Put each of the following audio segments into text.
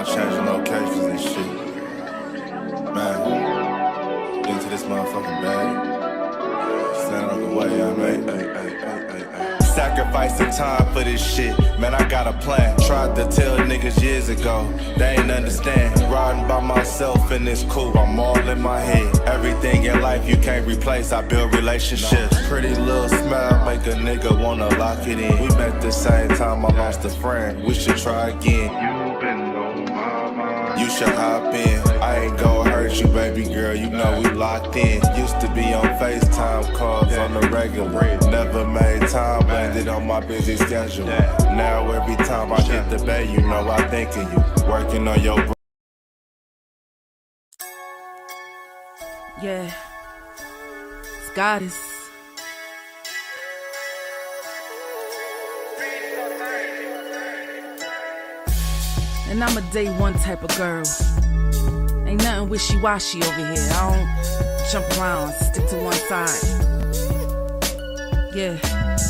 about changing locations and shit. Man, into this motherfucking bag. Stand on the way I made. Sacrificing time for this shit. Man, I got a plan. Tried to tell niggas years ago. They ain't understand. Riding by myself and it's cool. I'm all in my head. Everything in life you can't replace. I build relationships. Pretty little smile make a nigga wanna lock it in. We met the same time I lost a friend. We should try again. You been on my mind. You should hop in. I ain't gon' hurt you, baby girl. You know we locked in. Used to be on FaceTime calls on the regular. Never made time, landed on my busy schedule. Now every time I hit the bay, you know I think of you. Working on your Yeah, it's goddess. And I'm a day one type of girl. Ain't nothing wishy-washy over here. I don't jump around, stick to one side. Yeah,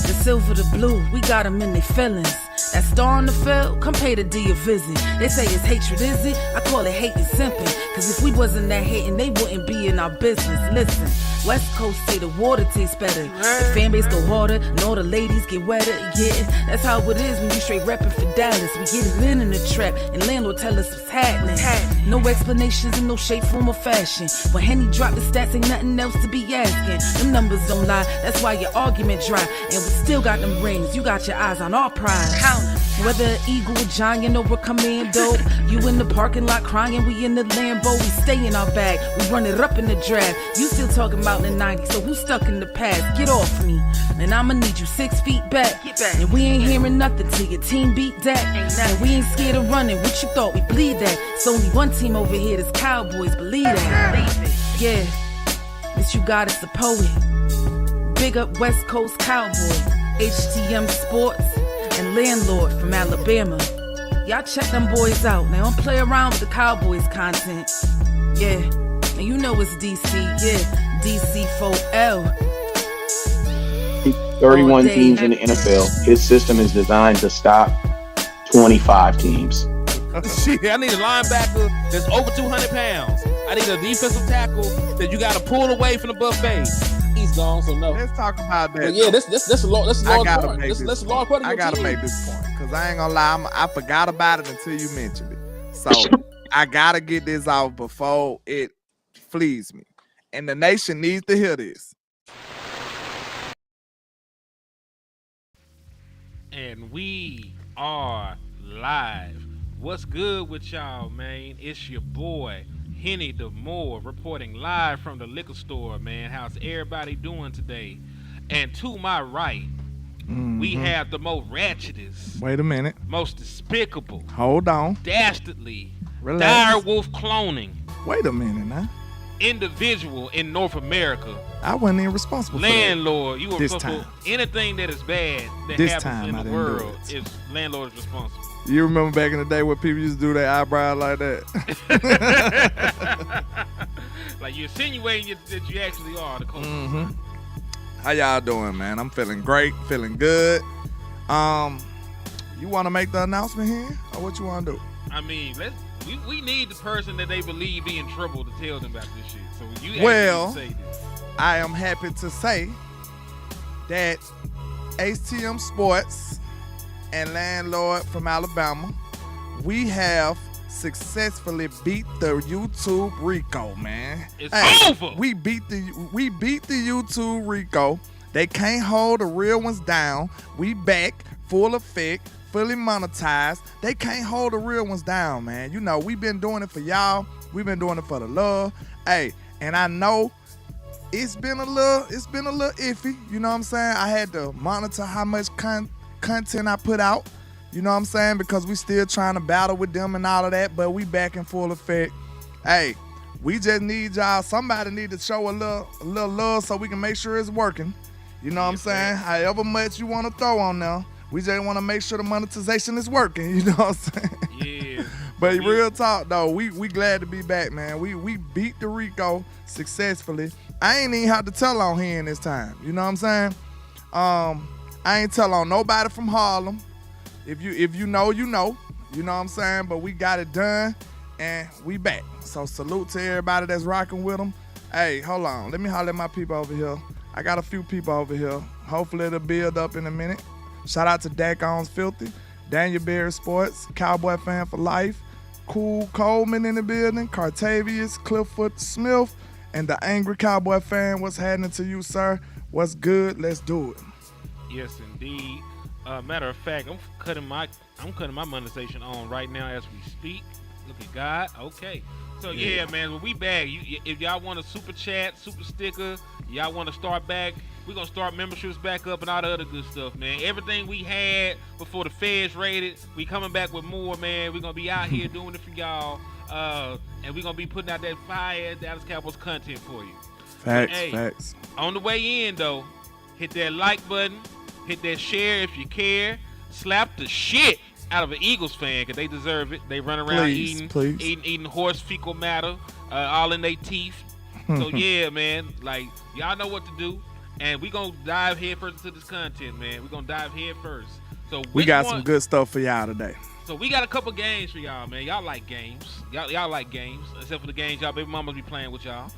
the silver, the blue, we got them in their feelings. That star on the field, come pay the D a visit. They say it's hatred, is it? I call it hate and simping. Cause if we wasn't that hating, they wouldn't be in our business. Listen, West Coast say the water tastes better. The fan base go harder, and all the ladies get wetter. Yeah, that's how it is when you straight reppin' for Dallas. We get it in the trap, and landlord tell us what's happening. No explanations in no shape, form, or fashion. When Henny drop the stats, ain't nothing else to be asking. Them numbers don't lie, that's why your argument dry. And we still got them rings, you got your eyes on our prize. Whether an eagle, a giant, or a commando, you in the parking lot crying, we in the Lambo. We stay in our bag, we run it up in the draft. You still talking about the 90s, so who's stuck in the past? Get off me, and I'ma need you 6 feet back. And we ain't hearing nothing till your team beat that. And we ain't scared of running, what you thought we bleed that? It's only one team over here, that's Cowboys, believe that. Yeah, this you got is the poet. Big up West Coast Cowboy, HTM Sports, and Landlord from Alabama. Y'all check them boys out. Now don't play around with the Cowboys content. Yeah, and you know it's DC. Yeah, DC 4L. 31 teams in the NFL. His system is designed to stop 25 teams. Shit, I need a linebacker that's over 200 pounds. I need a defensive tackle that you got to pull away from the buffet. He's gone, so no. Let's talk about that. But yeah, that's a large part. That's a large part of your I gotta team. make this point because I ain't gonna lie, I forgot about it until you mentioned it. So I gotta get this out before it flees me, and the nation needs to hear this. And we are live. What's good with y'all, man? It's your boy Henny DeMoore reporting live from the liquor store, man. How's everybody doing today? And to my right, we have the most ratchetest, Wait a minute. most despicable, Hold on. dastardly, Relax. direwolf cloning Wait a minute now. individual in North America. I wasn't even responsible for that. Landlord, you were This responsible. time. Anything that is bad that This happens time in I the didn't do world it. is landlord's responsible. You remember back in the day when people used to do their eyebrow like that? Like you're insinuating that you actually are the culprit. How y'all doing, man? I'm feeling great, feeling good. You want to make the announcement here, or what you want to do? I mean, we need the person that they believe be in trouble to tell them about this shit. So you Well, actually say this. I am happy to say that HTM Sports and Landlord from Alabama, we have successfully beat the YouTube Rico, man. It's over. We beat the YouTube Rico. They can't hold the real ones down. We back, full effect, fully monetized. They can't hold the real ones down, man. You know, we've been doing it for y'all. We've been doing it for the love. Hey, and I know it's been a little iffy. You know what I'm saying? I had to monitor how much content I put out. You know what I'm saying? Because we still trying to battle with them and all of that, but we back in full effect. Hey, we just need y'all. Somebody need to show a little love so we can make sure it's working. You know what I'm saying? However much you want to throw on there, we just want to make sure the monetization is working. You know what I'm saying? Yeah. But real talk though, we glad to be back, man. We beat the Rico successfully. I ain't even have to tell on here in this time. You know what I'm saying? I ain't tell on nobody from Harlem. If you know, you know. You know what I'm saying? But we got it done, and we back. So salute to everybody that's rocking with them. Hey, hold on. Let me holler at my people over here. I got a few people over here. Hopefully it'll build up in a minute. Shout out to Dak Owens Filthy, Daniel Berry Sports, Cowboy Fan for Life, Cool Coleman in the building, Cartavius, Clifford Smith, and the Angry Cowboy Fan. What's happening to you, sir? What's good? Let's do it. Yes, indeed. Matter of fact, I'm cutting my monetization on right now as we speak. Look at God. Okay. So yeah, man, when we back, if y'all want a super chat, super sticker, y'all want to start back, we're gonna start memberships back up and all the other good stuff, man. Everything we had before the feds raided, we coming back with more, man. We're gonna be out here doing it for y'all, and we're gonna be putting out that fire Dallas Cowboys content for you. Facts, Hey, facts. On the way in though, hit that like button, hit that share if you care, slap the shit out of an Eagles fan because they deserve it. They run around eating horse fecal matter, all in their teeth. So yeah, man, like y'all know what to do, and we gonna dive head first into this content, man. We gonna dive head first. So We got some good stuff for y'all today. So we got a couple games for y'all, man. Y'all like games. Y'all like games, except for the games y'all baby mamas be playing with y'all.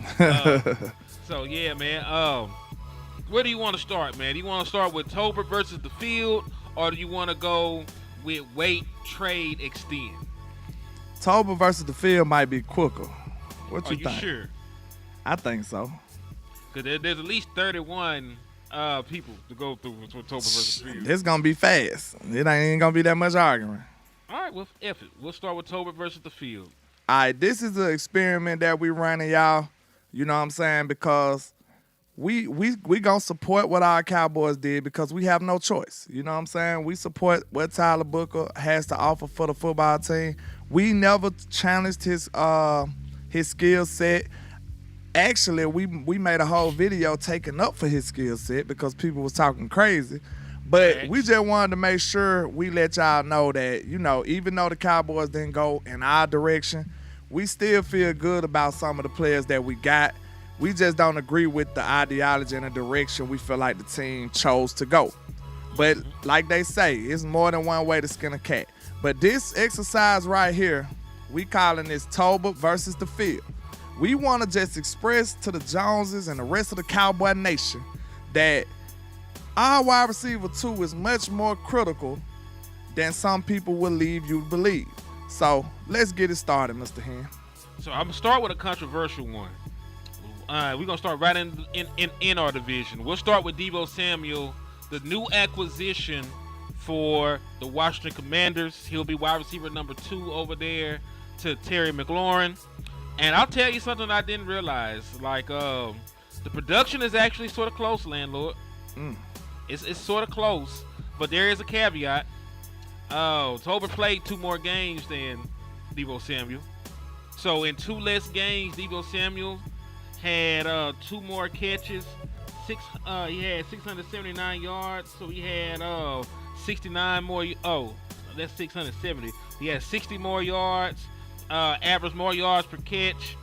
So yeah, man. Where do you want to start, man? Do you want to start with Tolbert versus the field, or do you want to go with wait, trade, extend? Tolbert versus the field might be quicker. What you think? Are you sure? I think so. Because there's at least 31 people to go through with Tolbert versus the field. It's gonna be fast. It ain't even gonna be that much arguing. All right, well, F it. We'll start with Tolbert versus the field. All right, this is an experiment that we running, y'all. You know what I'm saying? Because we gonna support what our Cowboys did because we have no choice. You know what I'm saying? We support what Tyler Booker has to offer for the football team. We never challenged his skill set. Actually, we made a whole video taking up for his skill set because people was talking crazy. But we just wanted to make sure we let y'all know that, you know, even though the Cowboys didn't go in our direction, we still feel good about some of the players that we got. We just don't agree with the ideology and the direction we feel like the team chose to go. But like they say, it's more than one way to skin a cat. But this exercise right here, we calling this Tolbert versus the field. We want to just express to the Joneses and the rest of the Cowboy Nation that our wide receiver 2 is much more critical than some people will leave you to believe. So let's get it started, Mr. Hen. So I'm going to start with a controversial one. We're going to start right in our division. We'll start with Deebo Samuel, the new acquisition for the Washington Commanders. He'll be wide receiver number 2 over there to Terry McLaurin. And I'll tell you something I didn't realize. Like, the production is actually sort of close, landlord. It's sort of close, but there is a caveat. Tolbert played 2 more games than Deebo Samuel. So in 2 less games, Deebo Samuel had 2 more catches. He had 679 yards, so he had 69 more. Oh, that's 670. He had 60 more yards, average more yards per catch,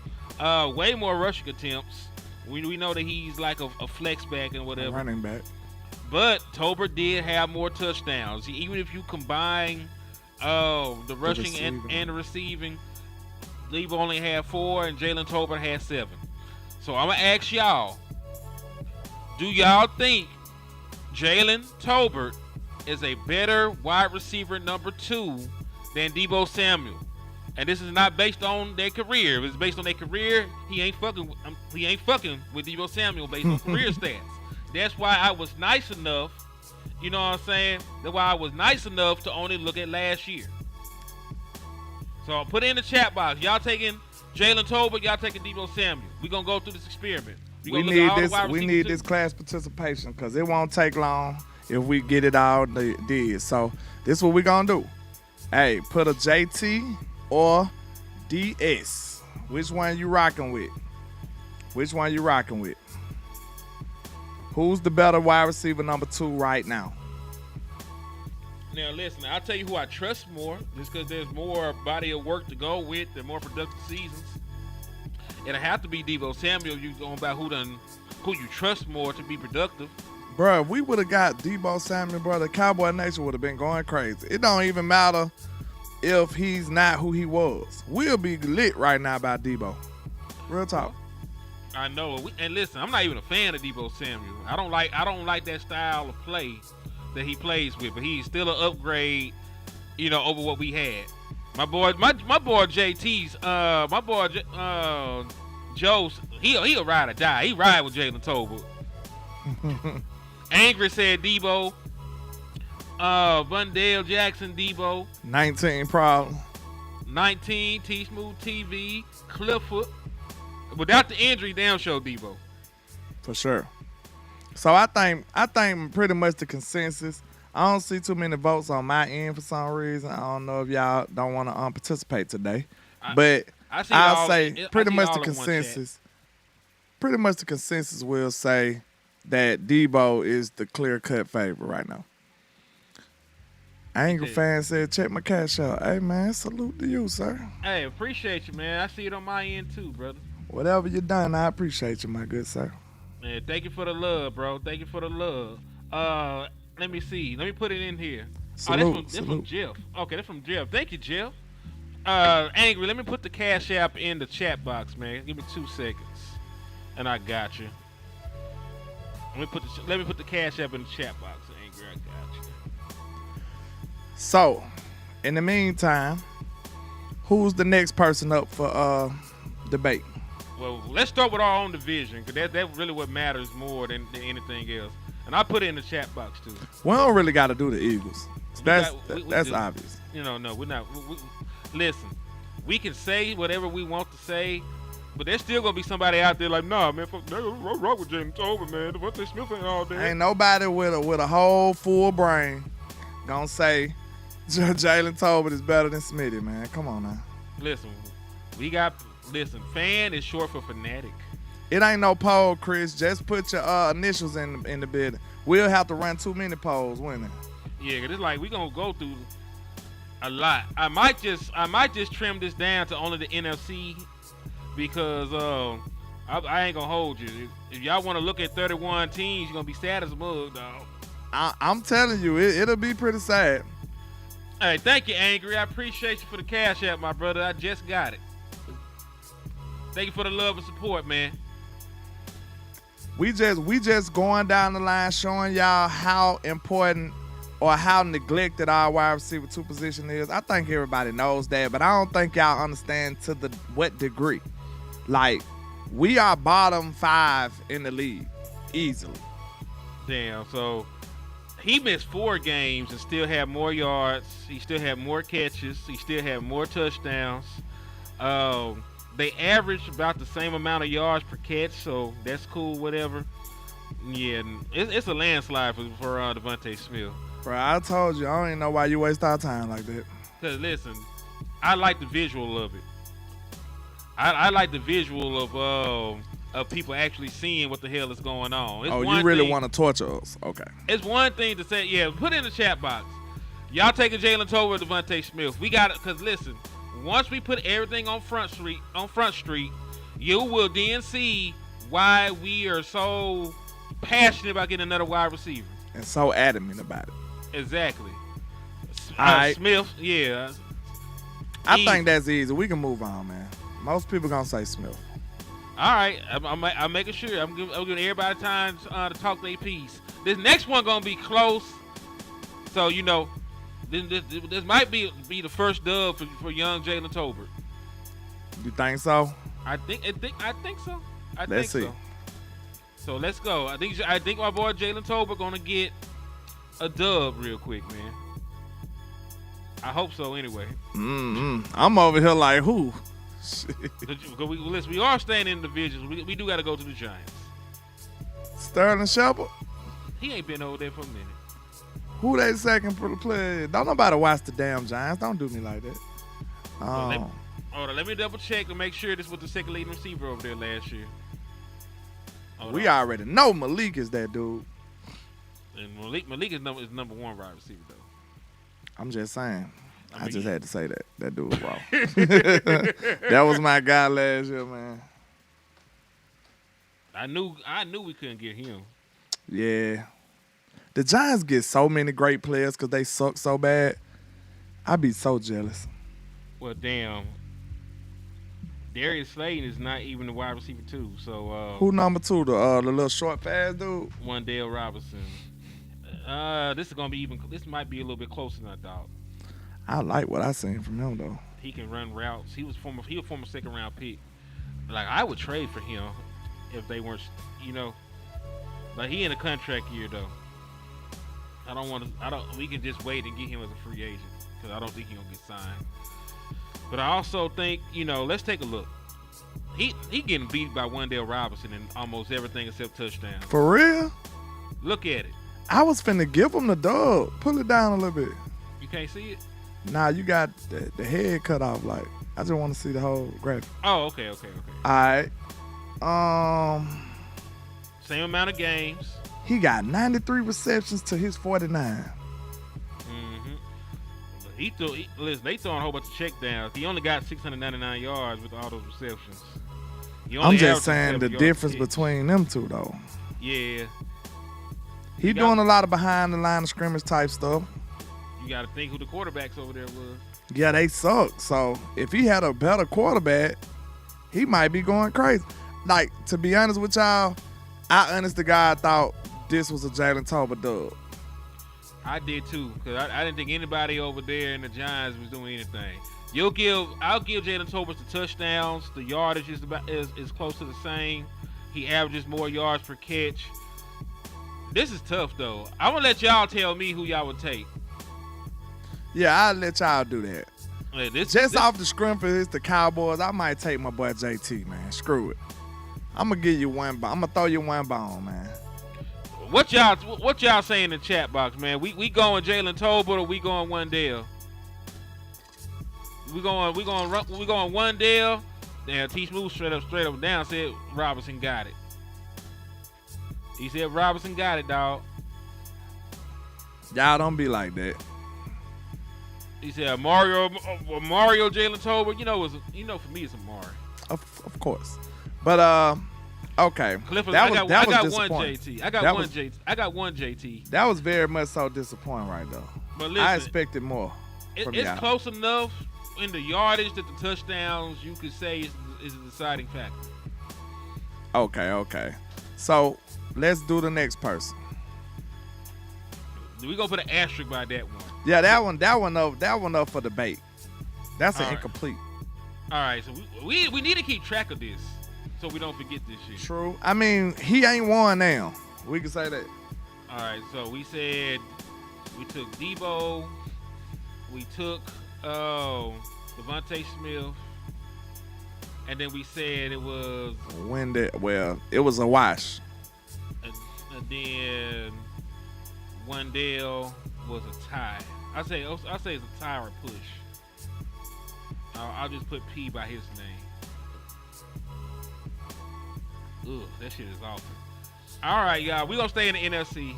way more rushing attempts. We know that he's like a flex back and whatever. Running back. But Tolbert did have more touchdowns. Even if you combine the rushing and the receiving, Deebo only had 4 and Jalen Tolbert had 7. So I'm going to ask y'all, do y'all think Jalen Tolbert is a better wide receiver number 2 than Deebo Samuel? And this is not based on their career. If it's based on their career, he ain't fucking with Deebo Samuel based on career stats. That's why I was nice enough, you know what I'm saying? That's why I was nice enough to only look at last year. So put it in the chat box. Y'all taking Jalen Tolbert, y'all taking Deebo Samuel. We're going to go through this experiment. We need this class participation because it won't take long if we get it all did. So this is what we're going to do. Hey, put a JT or DS. Which one you rocking with? Who's the better wide receiver number 2 right now? Now, listen, I'll tell you who I trust more, just because there's more body of work to go with and more productive seasons. It'll have to be Deebo Samuel. You going about who you trust more to be productive. Bro, if we would have got Deebo Samuel, bro, the Cowboy Nation would have been going crazy. It don't even matter if he's not who he was. We'll be lit right now about Debo. Real talk. I know. And listen, I'm not even a fan of Debo Samuel. I don't like that style of play that he plays with, but he's still an upgrade, over what we had. My boy JT's Joe's he'll ride or die. He ride with Jalen Tolbert. Angry said Debo. Vundale Jackson Debo. 19 problem. 19 T Smooth TV Clifford. Without the injury, damn show Debo. For sure. So I think pretty much the consensus. I don't see too many votes on my end for some reason. I don't know if y'all don't want to participate today, but I'll say pretty much the consensus. Pretty much the consensus will say that Debo is the clear-cut favorite right now. Angry fan said, check my cash out. Hey, man, salute to you, sir. Hey, appreciate you, man. I see it on my end, too, brother. Whatever you done, I appreciate you, my good sir. Man, thank you for the love, bro. Thank you for the love. Let me see. Let me put it in here. Salute, that's from Jeff. Okay, that's from Jeff. Thank you, Jeff. Angry, let me put the cash app in the chat box, man. Give me 2 seconds. And I got you. Let me put the cash app in the chat box, Angry. I got you. So, in the meantime, who's the next person up for debate? Well, let's start with our own division, because that's really what matters more than anything else. And I put it in the chat box, too. We don't really got to do the Eagles. That's obvious. No, we're not. Listen, we can say whatever we want to say, but there's still going to be somebody out there like, nah, man, fuck, rock with James Tolbert, man. Devontae Smith ain't all there. Ain't nobody with a whole full brain gonna say Jalen Tolbert is better than Smitty, man. Come on now. Listen, fan is short for fanatic. It ain't no poll, Chris. Just put your initials in the bid. We'll have to run too many polls, wouldn't it? Yeah, cause it's like we gonna go through a lot. I might just trim this down to only the NFC because I ain't gonna hold you. If y'all want to look at 31 teams, you're gonna be sad as a mug, dog. I'm telling you, it'll be pretty sad. Hey, thank you, Angry. I appreciate you for the cash app, my brother. I just got it. Thank you for the love and support, man. We just going down the line showing y'all how important or how neglected our wide receiver 2 position is. I think everybody knows that, but I don't think y'all understand to what degree. Like, we are bottom 5 in the league easily. Damn, so he missed 4 games and still had more yards. He still had more catches. He still had more touchdowns. They averaged about the same amount of yards per catch, so that's cool, whatever. Yeah, it's a landslide for Devontae Smith. Bro, I told you, I don't even know why you waste our time like that. Because, listen, I like the visual of it. I like the visual of people actually seeing what the hell is going on. You really want to torture us? Okay. It's one thing to say, yeah, put it in the chat box. Y'all taking Jalen Tolbert or Devontae Smith. We got it, because, listen, once we put everything on Front Street, you will then see why we are so passionate about getting another wide receiver. And so adamant about it. Exactly. All right. Smith, yeah. I think that's easy. We can move on, man. Most people going to say Smith. All right. I'm making sure. I'm giving everybody time to talk their piece. This next one going to be close. So, this might be the first dub for young Jalen Tolbert. You think so? I think so. Let's see. So let's go. I think my boy Jalen Tolbert gonna get a dub real quick, man. I hope so. Anyway. I'm over here like who? We are staying in the divisions. We do got to go to the Giants. Sterling Shepard. He ain't been over there for a minute. Who they second player? Don't nobody watch the damn Giants. Don't do me like that. Let me double check to make sure this was the second leading receiver over there last year. We already know Malik is that dude. And Malik is number 1 wide receiver though. I'm just saying. I just had to say that. That dude was wrong. That was my guy last year, man. I knew we couldn't get him. Yeah. The Giants get so many great players because they suck so bad. I'd be so jealous. Well, damn. Darius Slayton is not even the wide receiver 2. So Who number 2? The little short fast dude? Wandale Robinson. This is gonna be even. This might be a little bit closer than I thought. I like what I seen from him though. He can run routes. He was former 2nd round pick. Like, I would trade for him if they weren't, Like, he in a contract year though. We can just wait and get him as a free agent because I don't think he's gonna get signed. But I also think, let's take a look. He getting beat by Wandale Robinson in almost everything except touchdown. For real? Look at it. I was finna give him the dub. Pull it down a little bit. You can't see it? Nah, you got the head cut off. Like, I just want to see the whole graphic. Oh, okay. All right. Same amount of games. He got 93 receptions to his 49. Listen, they throwing a whole bunch of checkdowns. He only got 699 yards with all those receptions. I'm just saying the difference between them two, though. Yeah. He doing a lot of behind the line of scrimmage type stuff. You got to think who the quarterbacks over there was. Yeah, they suck. So if he had a better quarterback, he might be going crazy. Like, to be honest with y'all, I honest to God thought this was a Jalen Tolbert dub. I did too, because I didn't think anybody over there in the Giants was doing anything. I'll give Jalen Tolbert the touchdowns. The yardage is close to the same. He averages more yards per catch. This is tough though. I'm gonna let y'all tell me who y'all would take. Yeah, I'll let y'all do that. Hey, off the scrim for the Cowboys, I might take my boy JT, man. Screw it. I'm gonna give you one bone. I'm gonna throw you one bone, man. What y'all saying in the chat box, man? We going Jalen Tolbert or we going Wandale? We going Wandale. Damn, T Smooth straight up down said Robinson got it. He said Robinson got it, dog. Y'all don't be like that. He said Mario Jalen Tolbert. For me it's Amari. Of course, but okay. Clifford, I got one JT. I got one JT. That was very much so disappointing right though. But listen, I expected more. It's close enough in the yardage that the touchdowns you could say is a deciding factor. Okay. So let's do the next person. We gonna put an asterisk by that one. Yeah, that one up for debate. That's an incomplete. All right, so we need to keep track of this so we don't forget this shit. True. I mean, he ain't won now. We can say that. All right, so we said we took Debo, we took Devontae Smith, and then we said it was it was a wash. And then Wandale was a tie. I say it's a tie or a push. I'll just put P by his name. Ugh, that shit is awful. All right, y'all. We're going to stay in the NFC.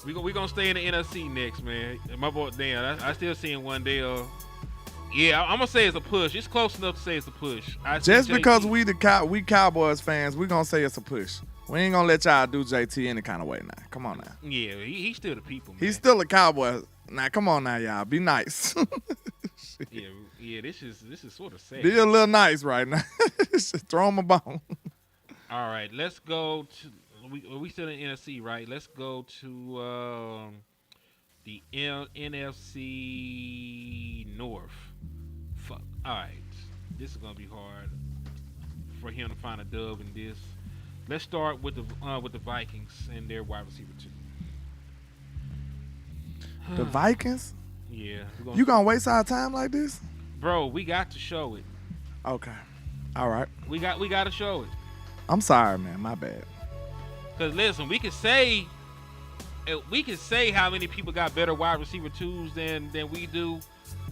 We're going to stay in the NFC next, man. My boy, Dan, I still seeing Wandale. Yeah, I'm going to say it's a push. It's close enough to say it's a push. Just because we Cowboys fans, we're going to say it's a push. We ain't going to let y'all do JT any kind of way now. Come on now. Yeah, he's still the people, man. He's still a Cowboy. Now, come on now, y'all. Be nice. Yeah, this is sort of sad. Be a little nice right now. Just throw him a bone. All right, let's go to we still in NFC, right? Let's go to the NFC North. Fuck. All right, this is gonna be hard for him to find a dub in this. Let's start with the Vikings and their wide receiver 2. The Vikings? Yeah. You gonna waste our time like this? Bro, we got to show it. Okay. All right. We got to show it. I'm sorry, man. My bad. Cause listen, we can say how many people got better wide receiver 2s than we do,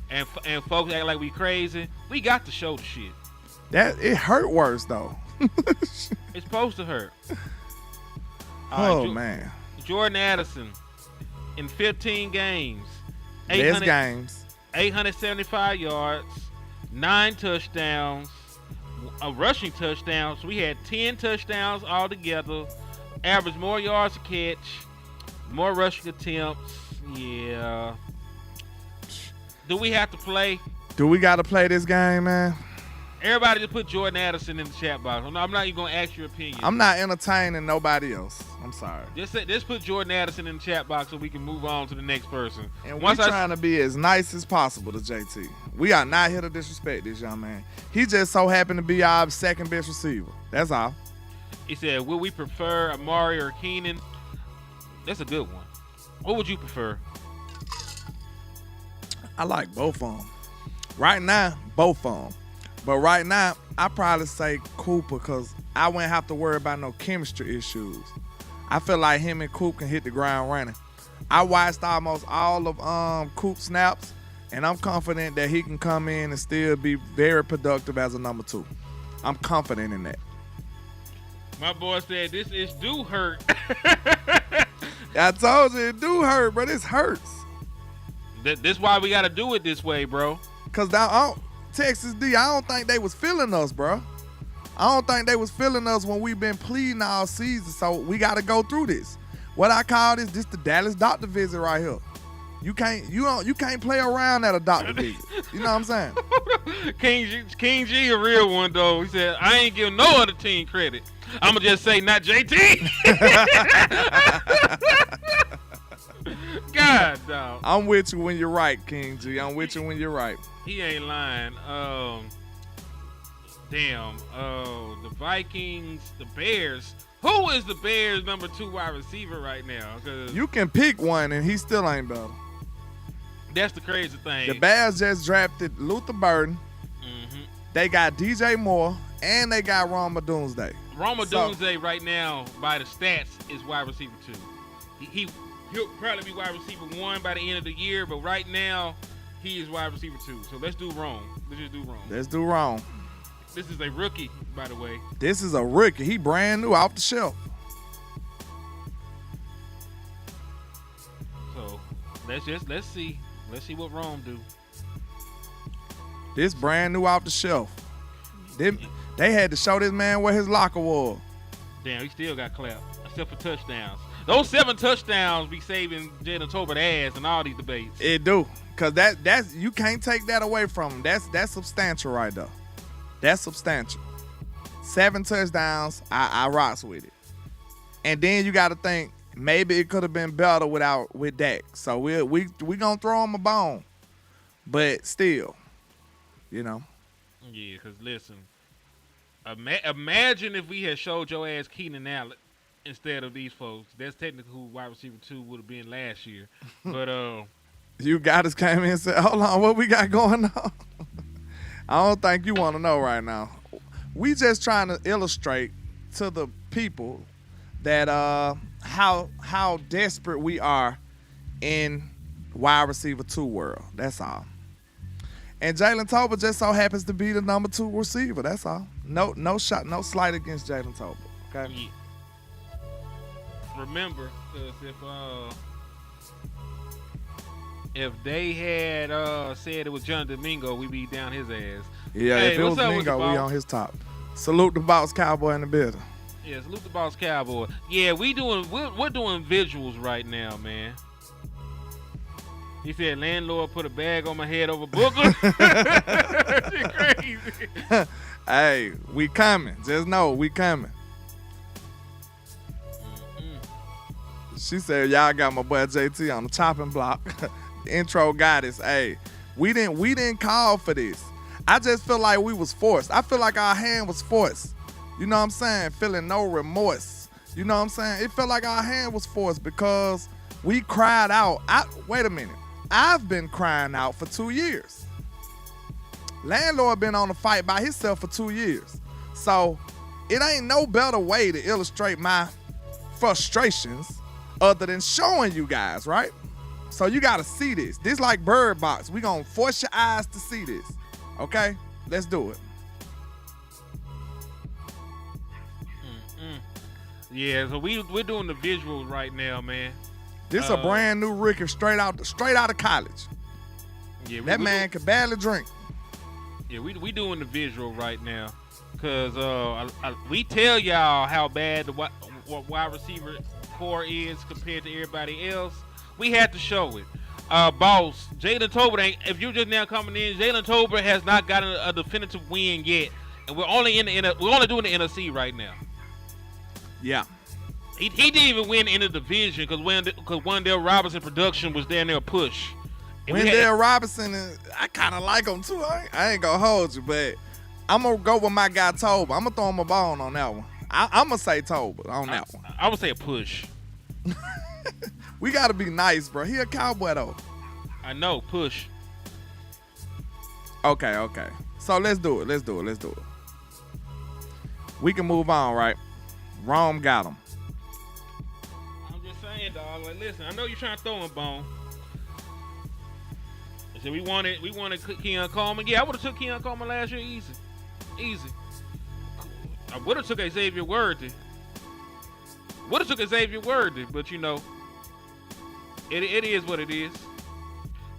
and folks act like we crazy. We got to show the shit. It hurt worse though. It's supposed to hurt. All right, man. Jordan Addison in 15 games. Less games. 875 yards, 9 touchdowns, a rushing touchdown. So we had 10 touchdowns altogether. Average more yards a catch, more rushing attempts. Yeah. Do we have to play? Do we got to play this game, man? Everybody just put Jordan Addison in the chat box. I'm not even going to ask your opinion. I'm not entertaining nobody else. I'm sorry. Just put Jordan Addison in the chat box so we can move on to the next person. And we're trying to be as nice as possible to JT. We are not here to disrespect this young man. He just so happened to be our second best receiver. That's all. He said, will we prefer Amari or Keenan? That's a good one. What would you prefer? I like both of them. Right now, both of them. But right now, I probably say Cooper because I wouldn't have to worry about no chemistry issues. I feel like him and Coop can hit the ground running. I watched almost all of Coop snaps, and I'm confident that he can come in and still be very productive as a number 2. I'm confident in that. My boy said this is do hurt. I told you it do hurt, but it hurts. This why we got to do it this way, bro. Because Texas D, I don't think they was feeling us, bro. I don't think they was feeling us when we've been pleading all season, so we got to go through this. What I call this the Dallas doctor visit right here. You can't play around at a doctor visit. You know what I'm saying? King G a real one, though. He said, I ain't giving no other team credit. I'm going to just say not JT. God, dog. I'm with you when you're right, King G. I'm with you when you're right. He ain't lying. The Vikings, the Bears. Who is the Bears' number 2 wide receiver right now? You can pick one, and he still ain't better. That's the crazy thing. The Bears just drafted Luther Burden. Mm-hmm. They got DJ Moore, and they got Roma Doomsday. Doomsday right now, by the stats, is wide receiver 2. He'll probably be wide receiver 1 by the end of the year, but right now, he is wide receiver 2. So let's do wrong. Let's do wrong. This is a rookie, by the way. This is a rookie. He brand new off the shelf. So let's see what Rome do. This brand new off the shelf. They had to show this man where his locker was. Damn, he still got clapped, except for touchdowns. Those 7 touchdowns be saving Jalen Tolbert ass in all these debates. It do, cause that's you can't take that away from him. That's substantial right there. That's substantial. 7 touchdowns, I rocks with it. And then you got to think maybe it could have been better with Dak. So we gonna throw him a bone, but still, you know. Yeah, cause listen, imagine if we had showed your ass Keenan Allen instead of these folks. That's technically who wide receiver 2 would have been last year. But you guys came in and said, "Hold on, what we got going on?" I don't think you want to know right now. We just trying to illustrate to the people that how desperate we are in wide receiver 2 world. That's all. And Jalen Tolbert just so happens to be the number 2 receiver. That's all. No shot, no slight against Jalen Tolbert. Okay. Yeah. Remember, if they had said it was John Domingo, we'd be down his ass. Yeah, hey, if it was Domingo, we on his top. Salute the boss Cowboy in the building. Yeah, salute the boss Cowboy. Yeah, we're doing visuals right now, man. He said, landlord put a bag on my head over Booker. Shit crazy. Hey, we coming. Just know we coming. She said, y'all got my boy JT on the chopping block. Intro goddess. Hey, we didn't call for this. I just feel like we was forced. I feel like our hand was forced. You know what I'm saying? Feeling no remorse. You know what I'm saying? It felt like our hand was forced because we cried out. Wait a minute. I've been crying out for 2 years. Landlord been on the fight by himself for 2 years. So it ain't no better way to illustrate my frustrations other than showing you guys, right? So you got to see this. This like Bird Box. We going to force your eyes to see this. Okay? Let's do it. Yeah, so we're doing the visuals right now, man. This a brand new Rico straight out of college. Yeah, that man could barely drink. Yeah, we doing the visual right now, cause we tell y'all how bad the wide receiver core is compared to everybody else. We had to show it. boss, Jalen Tolbert ain't. If you're just now coming in, Jalen Tolbert has not gotten a definitive win yet, and we're only we're only doing the NFC right now. Yeah. He didn't even win in the division because Wendell Robinson production was there a push. Wendell Robinson, I kind of like him too. I ain't gonna hold you, but I'm gonna go with my guy Tolbert. I'm gonna throw him a bone on that one. I'm gonna say Tolbert on that one. I would say a push. We gotta be nice, bro. He a Cowboy though. I know, push. Okay. So let's do it. We can move on, right? Rome got him. I'm just saying, dog. Like, listen, I know you're trying to throw him a bone. I said we wanted Keon Coleman. Yeah, I would have took Keon Coleman last year easy. I would have took Xavier Worthy. But you know, it is what it is.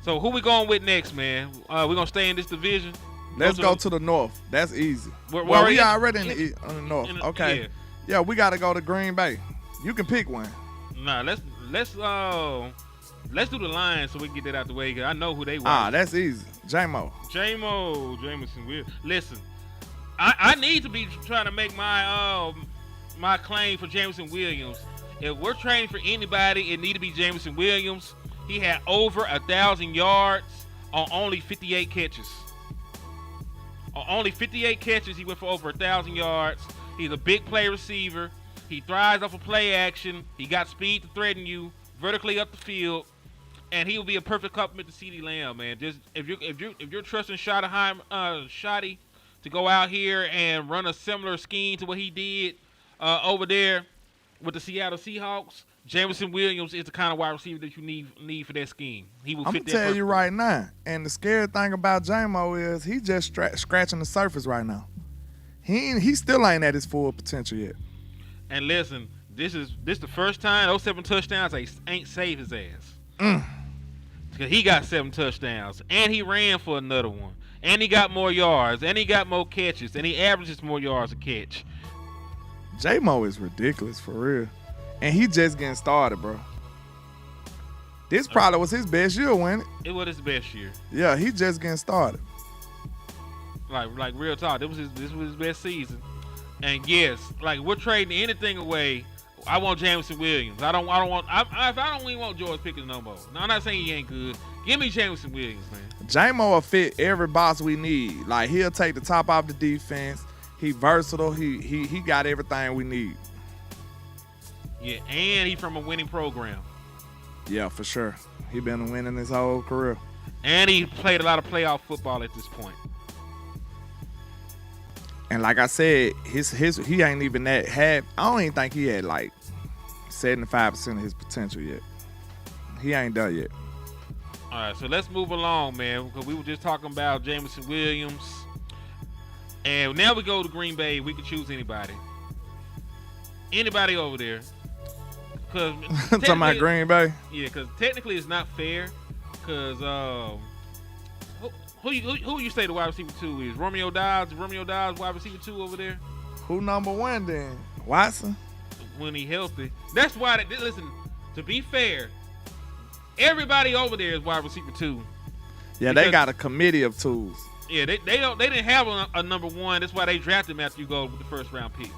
So who we going with next, man? We gonna stay in this division? Let's go to the north. That's easy. We already in the north. Okay. Yeah, we gotta go to Green Bay. You can pick one. Nah, let's do the Lions so we can get that out the way. Cause I know who they were. That's easy. Jamison Will. Listen, I need to be trying to make my my claim for Jameson Williams. If we're training for anybody, it need to be Jameson Williams. He had over 1,000 yards on only 58 catches. On only 58 catches, he went for over 1,000 yards. He's a big play receiver. He thrives off of play action. He got speed to threaten you vertically up the field, and he will be a perfect complement to CeeDee Lamb, man. Just if you're trusting Shotty to go out here and run a similar scheme to what he did over there with the Seattle Seahawks, Jameson Williams is the kind of wide receiver that you need for that scheme. He will I'm fit gonna that. tell you right now, and the scary thing about J-Mo is he just scratching the surface right now. He still ain't at his full potential yet. And listen, this the first time those 7 touchdowns ain't saved his ass. Because he got 7 touchdowns, and he ran for another one, and he got more yards, and he got more catches, and he averages more yards a catch. J-Mo is ridiculous for real. And he just getting started, bro. This probably was his best year, wasn't it? It was his best year. Yeah, he just getting started. Like real talk, this was his best season. And yes, like we're trading anything away. I want Jameson Williams. I don't even want George Pickens no more. No, I'm not saying he ain't good. Give me Jameson Williams, man. J-Mo will fit every box we need. Like he'll take the top off the defense. He versatile. He got everything we need. Yeah, and he from a winning program. Yeah, for sure. He been winning his whole career. And he played a lot of playoff football at this point. And like I said, he ain't even that half. I don't even think he had like 75% of his potential yet. He ain't done yet. All right, so let's move along, man, because we were just talking about Jameson Williams. And now we go to Green Bay. We can choose anybody. Anybody over there. Talking about Green Bay? Yeah, because technically it's not fair. Because who you say the wide receiver 2 is? Romeo Dobbs wide receiver 2 over there? Who number 1 then? Watson? When he healthy. That's why, listen, to be fair, everybody over there is wide receiver 2. Yeah, they got a committee of twos. Yeah, they didn't have a number 1. That's why they drafted him after you go with the first round pick.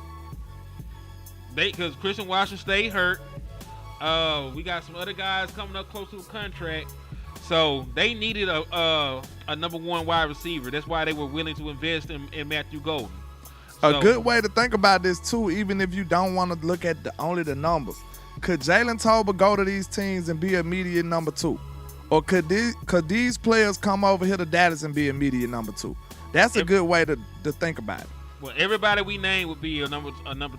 Because Christian Washington stayed hurt. We got some other guys coming up close to a contract. So they needed a number 1 wide receiver. That's why they were willing to invest in Matthew Golden. A good way to think about this too, even if you don't want to look at only the numbers. Could Jalen Tolbert go to these teams and be immediate number 2? Or could these players come over here to Dallas and be immediate number 2? That's a good way to think about it. Well, everybody we name would be a number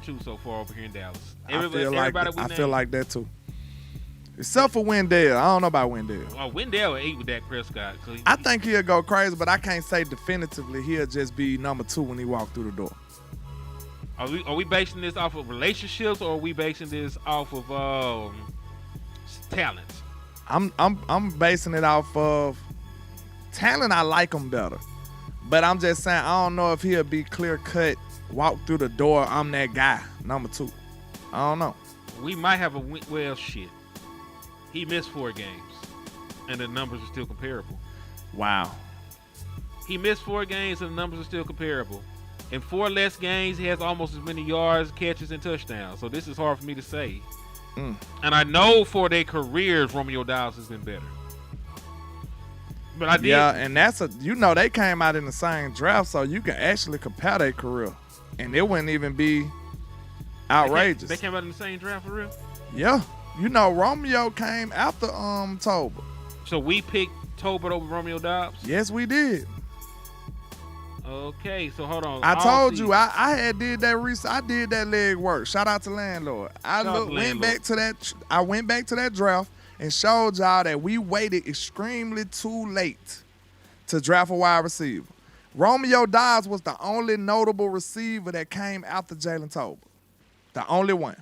2 so far over here in Dallas. I feel like that too. Except for Wendell. I don't know about Wendell. Oh, Wendell ate with Dak Prescott. I think he'll go crazy, but I can't say definitively he'll just be number 2 when he walks through the door. Are we basing this off of relationships, or are we basing this off of talent? I'm basing it off of talent. I like him better, but I'm just saying I don't know if he'll be clear cut. Walk through the door. I'm that guy, number 2. I don't know. We might have shit. He missed 4 games. and the numbers are still comparable. Wow. He missed 4 games, and the numbers are still comparable. In 4 less games, he has almost as many yards, catches, and touchdowns. So this is hard for me to say. And I know for their careers, Romeo Doubs has been better. But I did. Yeah, and they came out in the same draft, so you can actually compare their career, and it wouldn't even be outrageous. They came out in the same draft for real? Yeah. Romeo came after Tolbert. So we picked Tolbert over Romeo Doubs? Yes, we did. Okay, so hold on. I told you I had did that research. I did that leg work. Shout out to Landlord. Went back to that draft and showed y'all that we waited extremely too late to draft a wide receiver. Romeo Doubs was the only notable receiver that came after Jalen Tolbert. The only one.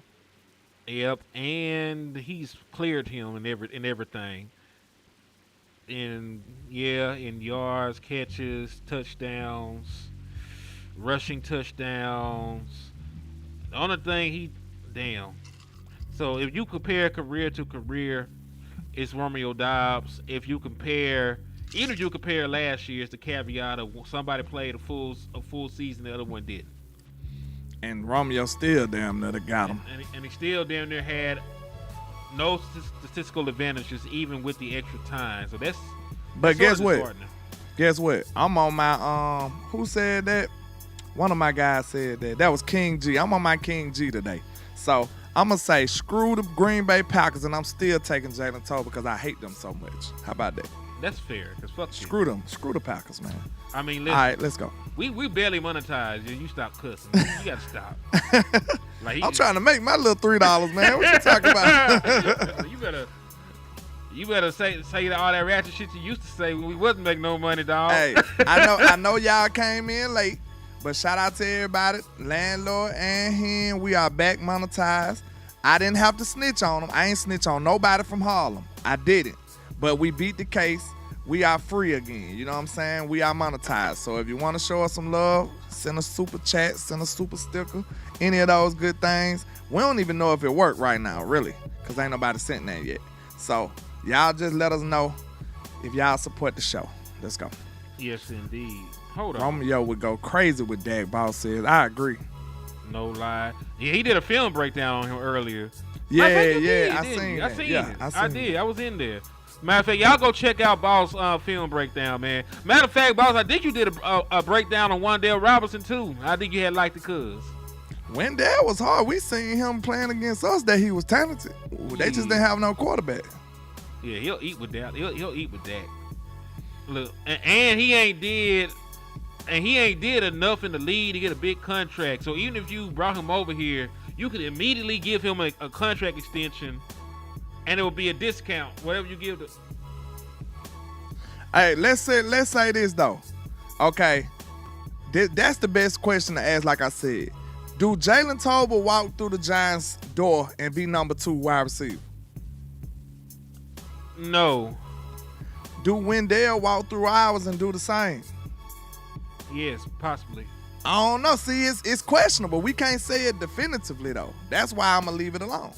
Yep, and he's cleared him in everything. In yards, catches, touchdowns, rushing touchdowns. The only thing So if you compare career to career, it's Romeo Doubs. Even if you compare last year, it's the caveat of somebody played a full season, the other one didn't. And Romeo still damn near got him. And he still damn near had no statistical advantages, even with the extra time. So that's. But guess what? Guess what? I'm on my who said that? One of my guys said that. That was King G. I'm on my King G today. So I'm gonna say screw the Green Bay Packers, and I'm still taking Jalen Tolbert because I hate them so much. How about that? That's fair. Cause fuck screw them. Screw the Packers, man. I mean, all right, let's go. We barely monetize. You stop cussing. You gotta stop. I'm trying to make my little $3, man. What you talking about? You better say all that ratchet shit you used to say when we wasn't making no money, dog. Hey, I know y'all came in late, but shout out to everybody, Landlord and him. We are back monetized. I didn't have to snitch on them. I ain't snitch on nobody from Harlem. I didn't. But we beat the case. We are free again. You know what I'm saying? We are monetized. So if you want to show us some love, send a super chat, send a super sticker, any of those good things. We don't even know if it worked right now, really, because ain't nobody sent that yet. So y'all just let us know if y'all support the show. Let's go. Yes, indeed. Hold on. Romeo would go crazy with Dak, Boss says. I agree. No lie. Yeah, he did a film breakdown on him earlier. Yeah, I seen it. I was in there. Matter of fact, y'all go check out Boss' film breakdown, man. Matter of fact, Boss, I think you did a breakdown on Wandale Robinson, too. I think you had liked the cuz. Wandale was hard. We seen him playing against us that he was talented. They just didn't have no quarterback. Yeah, he'll eat with that. He'll eat with that. Look, and he ain't did enough in the league to get a big contract. So even if you brought him over here, you could immediately give him a contract extension, and it will be a discount, whatever you give to. Hey, let's say this though. Okay, that's the best question to ask. Like I said, do Jalen Tolbert walk through the Giants' door and be number 2 wide receiver? No. Do Wendell walk through ours and do the same? Yes, possibly. I don't know. See, it's questionable. We can't say it definitively though. That's why I'm gonna leave it alone.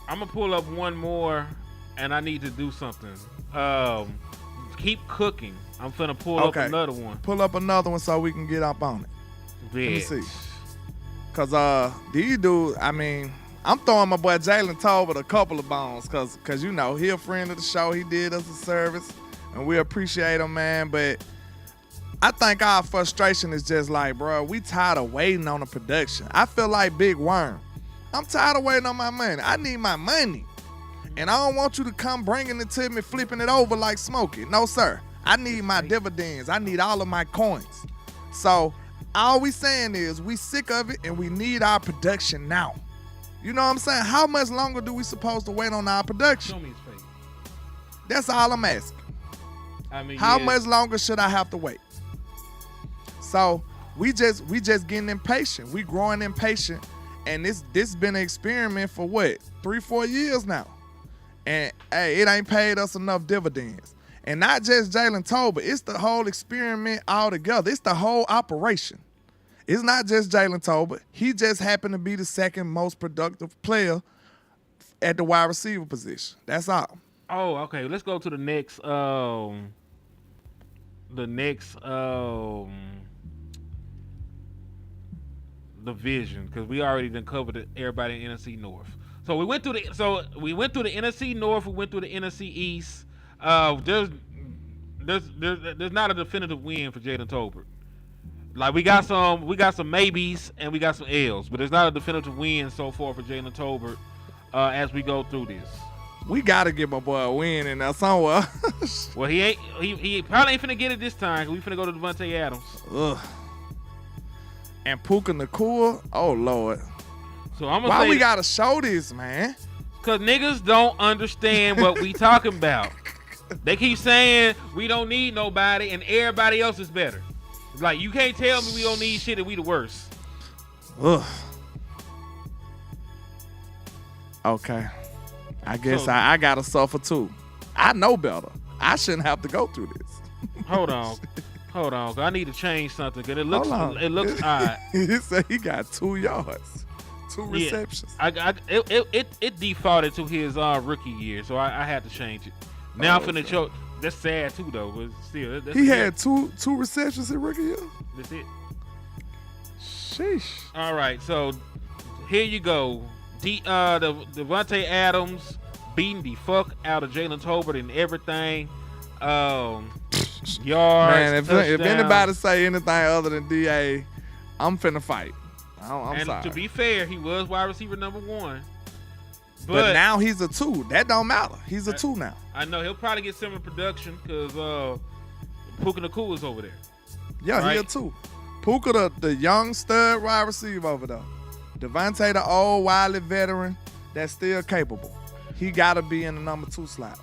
I'm gonna pull up one more, and I need to do something. Keep cooking. I'm finna pull up another one. Pull up another one so we can get up on it. Bet. Let me see. Cause these dudes, I mean, I'm throwing my boy Jalen Tolbert a couple of bones, cause you know he a friend of the show. He did us a service, and we appreciate him, man. But I think our frustration is just like, bro, we tired of waiting on the production. I feel like Big Worm. I'm tired of waiting on my money. I need my money. And I don't want you to come bringing it to me, flipping it over like Smokey. No, sir. I need my dividends. I need all of my coins. So all we saying is we sick of it and we need our production now. You know what I'm saying? How much longer do we supposed to wait on our production? Show me his face. That's all I'm asking. I mean, how much longer should I have to wait? So we just getting impatient. We growing impatient. And this been an experiment for what? 3-4 years now. And hey, it ain't paid us enough dividends. And not just Jalen Tolbert, it's the whole experiment altogether. It's the whole operation. It's not just Jalen Tolbert. He just happened to be the second most productive player at the wide receiver position. That's all. Oh, okay. Let's go to the next division, because we already done covered everybody in NFC North. So we went through the NFC North. We went through the NFC East. There's not a definitive win for Jalen Tolbert. Like we got some maybes and we got some L's, but there's not a definitive win so far for Jalen Tolbert as we go through this. We gotta give my boy a win in there somewhere. Well, he probably ain't finna get it this time, because we finna go to Devontae Adams. Ugh. And Puka Nacua, oh Lord. So I'm gonna Why say, we gotta show this, man? because niggas don't understand what we talking about. They keep saying we don't need nobody and everybody else is better. Like, you can't tell me we don't need shit and we the worst. Ugh. Okay. I guess So- I gotta suffer too. I know better. I shouldn't have to go through this. Hold on. 'Cause I need to change something, because Hold on. it looks odd. He said he got 2 yards, 2 receptions. It defaulted to his rookie year, so I had to change it. Now I'm finna choke. That's sad too, though, but still. That's He had two receptions in rookie year. That's it. Sheesh. All right, so here you go. The Devontae Adams beating the fuck out of Jalen Tolbert and everything. Yards. Man, if touchdowns. anybody say anything other than DA, I'm finna fight. I'm and sorry. to be fair, he was wide receiver number 1. but now he's a 2. That don't matter. He's a 2 now. I know he'll probably get similar production because Puka Nacua is over there. Yeah, he a Right. 2. Puka the young stud wide receiver over there. Devontae the old wily veteran that's still capable. He gotta be in the number 2 slot.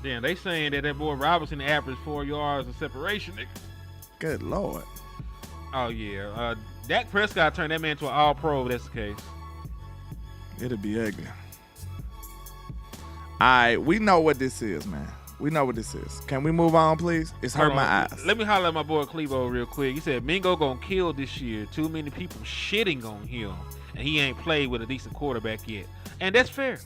Damn, they saying that boy Robinson averaged 4 yards of separation, nigga. Good Lord. Oh yeah, Dak Prescott turned that man into an All-Pro if that's the case. It'll be ugly. All right, we know what this is, man. We know what this is. Can we move on, please? It's hurt Hold my on. eyes. Let me holler at my boy Clevo real quick. He said Mingo gonna kill this year. Too many people shitting on him, and he ain't played with a decent quarterback yet. And that's fair.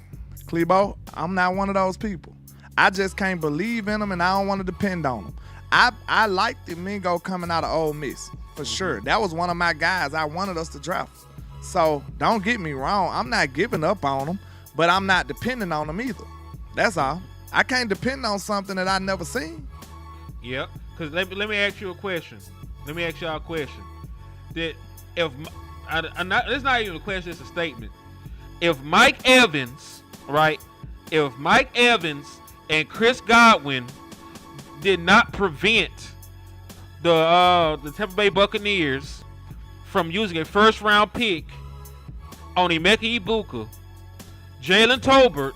Clebo, I'm not one of those people. I just can't believe in him, and I don't want to depend on him. I like the Mingo coming out of Ole Miss, for sure. That was one of my guys I wanted us to draft. So don't get me wrong. I'm not giving up on him, but I'm not depending on him either. That's all. I can't depend on something that I never seen. Yep. Because let me ask you a question. Let me ask y'all a question. That if it's not even a question, it's a statement. If Mike Evans, right? If Mike Evans and Chris Godwin did not prevent the Tampa Bay Buccaneers from using a first-round pick on Emeka Ibuka, Jalen Tolbert,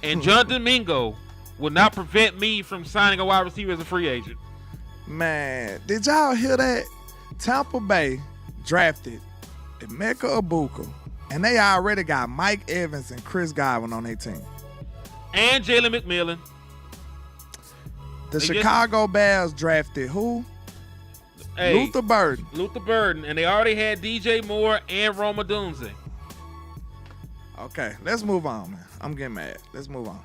and Jonathan Mingo will not prevent me from signing a wide receiver as a free agent. Man, did y'all hear that? Tampa Bay drafted Emeka Ibuka, and they already got Mike Evans and Chris Godwin on their team. And Jalen McMillan. The Chicago Bears drafted who? Hey, Luther Burden. Luther Burden. And they already had DJ Moore and Roma Dunze. Okay, let's move on, man. I'm getting mad. Let's move on.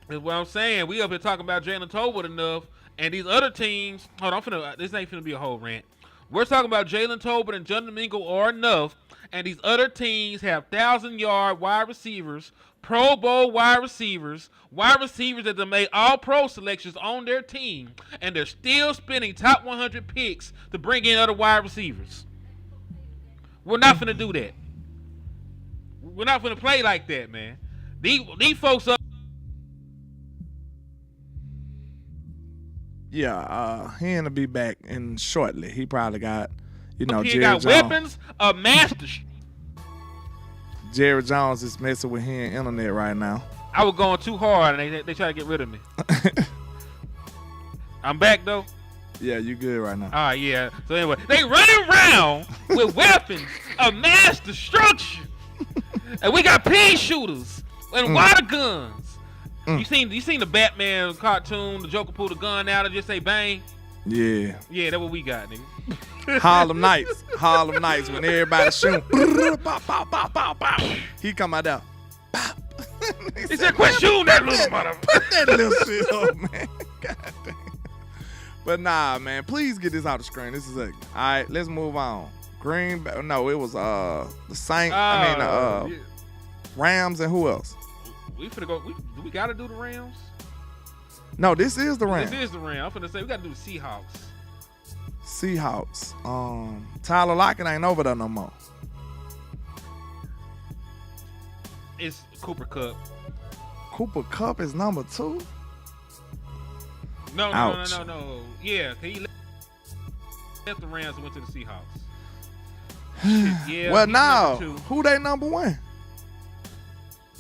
That's what I'm saying. We up here talking about Jalen Tolbert enough, and these other teams. Hold on, this ain't finna be a whole rant. We're talking about Jalen Tolbert and Jonathan Mingo are enough, and these other teams have 1,000-yard wide receivers, Pro Bowl wide receivers that have made All-Pro selections on their team, and they're still spending top 100 picks to bring in other wide receivers. We're not finna do that. We're not finna play like that, man. These folks up. Yeah, he ain't gonna be back in shortly. He probably got, He Jerry got Jones. weapons of master. Jerry Jones is messing with his internet right now. I was going too hard, and they try to get rid of me. I'm back though. Yeah, you good right now. All right, yeah. So anyway, they running around with weapons of mass destruction, and we got pea shooters and water guns. You seen the Batman cartoon? The Joker pulled a gun out and just say bang. Yeah. Yeah, that's what we got, nigga. Harlem Nights when everybody shooting. Pow, pow, pow, pow, pow. He come out there. Pop. He said, quit shooting that little motherfucker. Put that little shit up, man. God damn. But nah, man, please get this out the screen. This is ugly. All right, let's move on. Green Bay. No, it was the Saints. Yeah. Rams and who else? We finna go. Do we gotta do the Rams? No, this is the Rams. This is the Rams. I'm finna say we gotta do the Seahawks. Seahawks. Tyler Lockett ain't over there no more. It's Cooper Kupp. Cooper Kupp is number 2. No. Ouch. Yeah, he left the Rams and went to the Seahawks. Shit, yeah. Well, he's now number 2. who they number 1?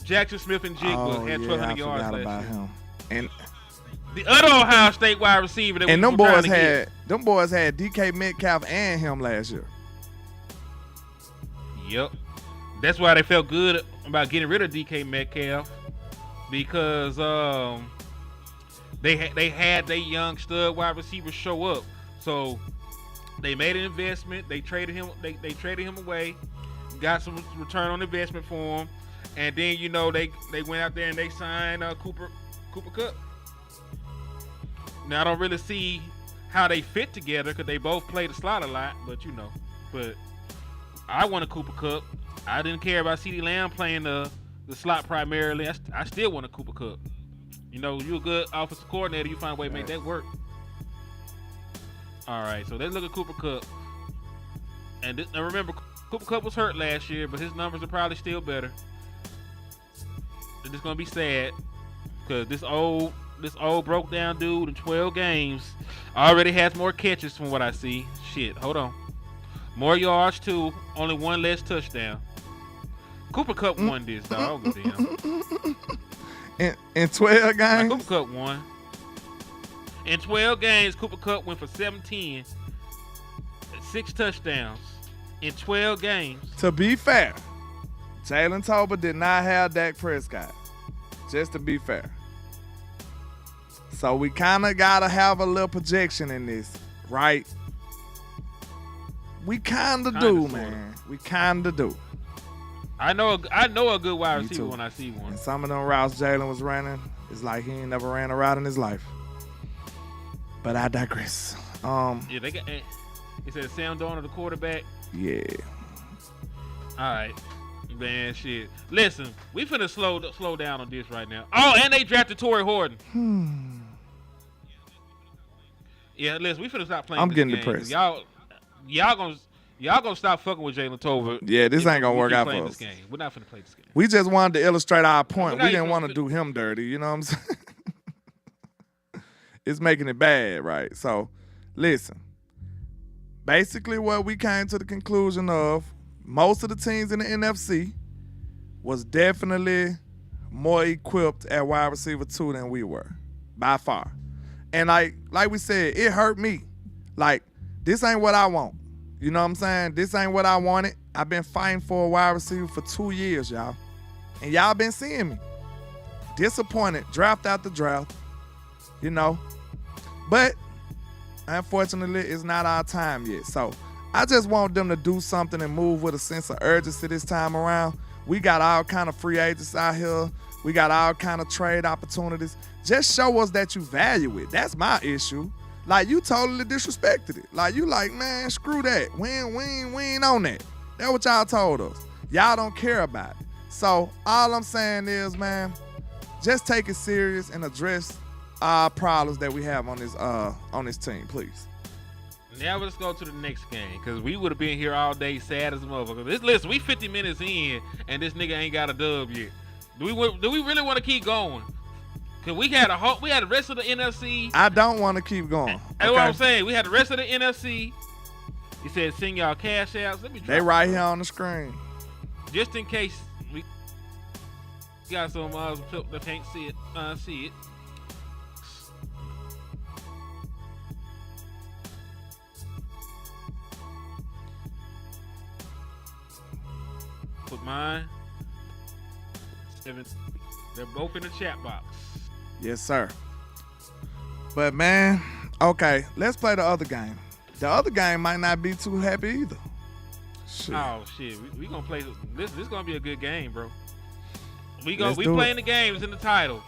Jackson Smith and Jigba had 1,200 yards I forgot about last year. him. And The other Ohio State wide receiver that and we them were trying boys to had DK Metcalf and him last year. get. Yep. That's why they felt good about getting rid of DK Metcalf because they had their young stud wide receiver show up. So they made an investment. They traded him. They traded him away. Got some return on investment for him. And then, they went out there and they signed Cooper Kupp. Now, I don't really see how they fit together because they both play the slot a lot, but But I wanted Cooper Kupp. I didn't care about CeeDee Lamb playing the slot primarily. I still want a Cooper Kupp. You're a good offensive coordinator. You find a way to make that work. All right, so let's look at Cooper Kupp. And remember, Cooper Kupp was hurt last year, but his numbers are probably still better. It's gonna be sad because this old broke down dude in 12 games already has more catches from what I see. Shit, hold on. More yards too, only 1 less touchdown. Cooper Kupp won this, dog. In 12 games? Cooper Kupp won. In 12 games, Cooper Kupp went for 710, 6 touchdowns in 12 games. To be fair, Jalen Tolbert did not have Dak Prescott. Just to be fair. So we kind of got to have a little projection in this, right? We kind of do, man. We kind of do. I know a good wide Me receiver too. when I see one. And some of them routes Jalen was running, it's like he ain't never ran a route in his life. But I digress. Yeah, they got. He said Sam Darnold, the quarterback. Yeah. All right, man. Shit. Listen, we finna slow down on this right now. Oh, and they drafted Torrey Horton. Yeah, listen, we finna stop playing. I'm this getting game. depressed. Y'all gonna stop fucking with Jalen Tolbert. Yeah, this ain't gonna work out for us. us. This game. We're not finna play this game. We just wanted to illustrate our point. We're not We didn't even want to finna- do him dirty. You know what I'm saying? It's making it bad, right? So, listen. Basically, what we came to the conclusion of, most of the teams in the NFC was definitely more equipped at wide receiver 2 than we were, by far. And like we said, it hurt me. Like, this ain't what I want. You know what I'm saying? This ain't what I wanted. I've been fighting for a wide receiver for 2 years, y'all. And y'all been seeing me. Disappointed, draft after draft, But, unfortunately, it's not our time yet. So, I just want them to do something and move with a sense of urgency this time around. We got all kind of free agents out here. We got all kind of trade opportunities. Just show us that you value it. That's my issue. Like, you totally disrespected it. Like, you like, man, screw that. We ain't on that. That's what y'all told us. Y'all don't care about it. So, all I'm saying is, man, just take it serious and address our problems that we have on this team, please. Now let's go to the next game because we would have been here all day sad as a motherfucker. Listen, we 50 minutes in and this nigga ain't got a dub yet. Do we really want to keep going? Cause we had the rest of the NFC. I don't want to keep going. That's what I'm saying. We had the rest of the NFC. He said, "Send y'all cash outs." Let me. They right here on the screen. Just in case we got some people that can't see it. See it. Put mine. 7. They're both in the chat box. Yes, sir. But, man, okay, let's play the other game. The other game might not be too happy either. Shit. Oh shit, we gonna play this. This is gonna be a good game, bro. We Let's do playing it. the games in the title.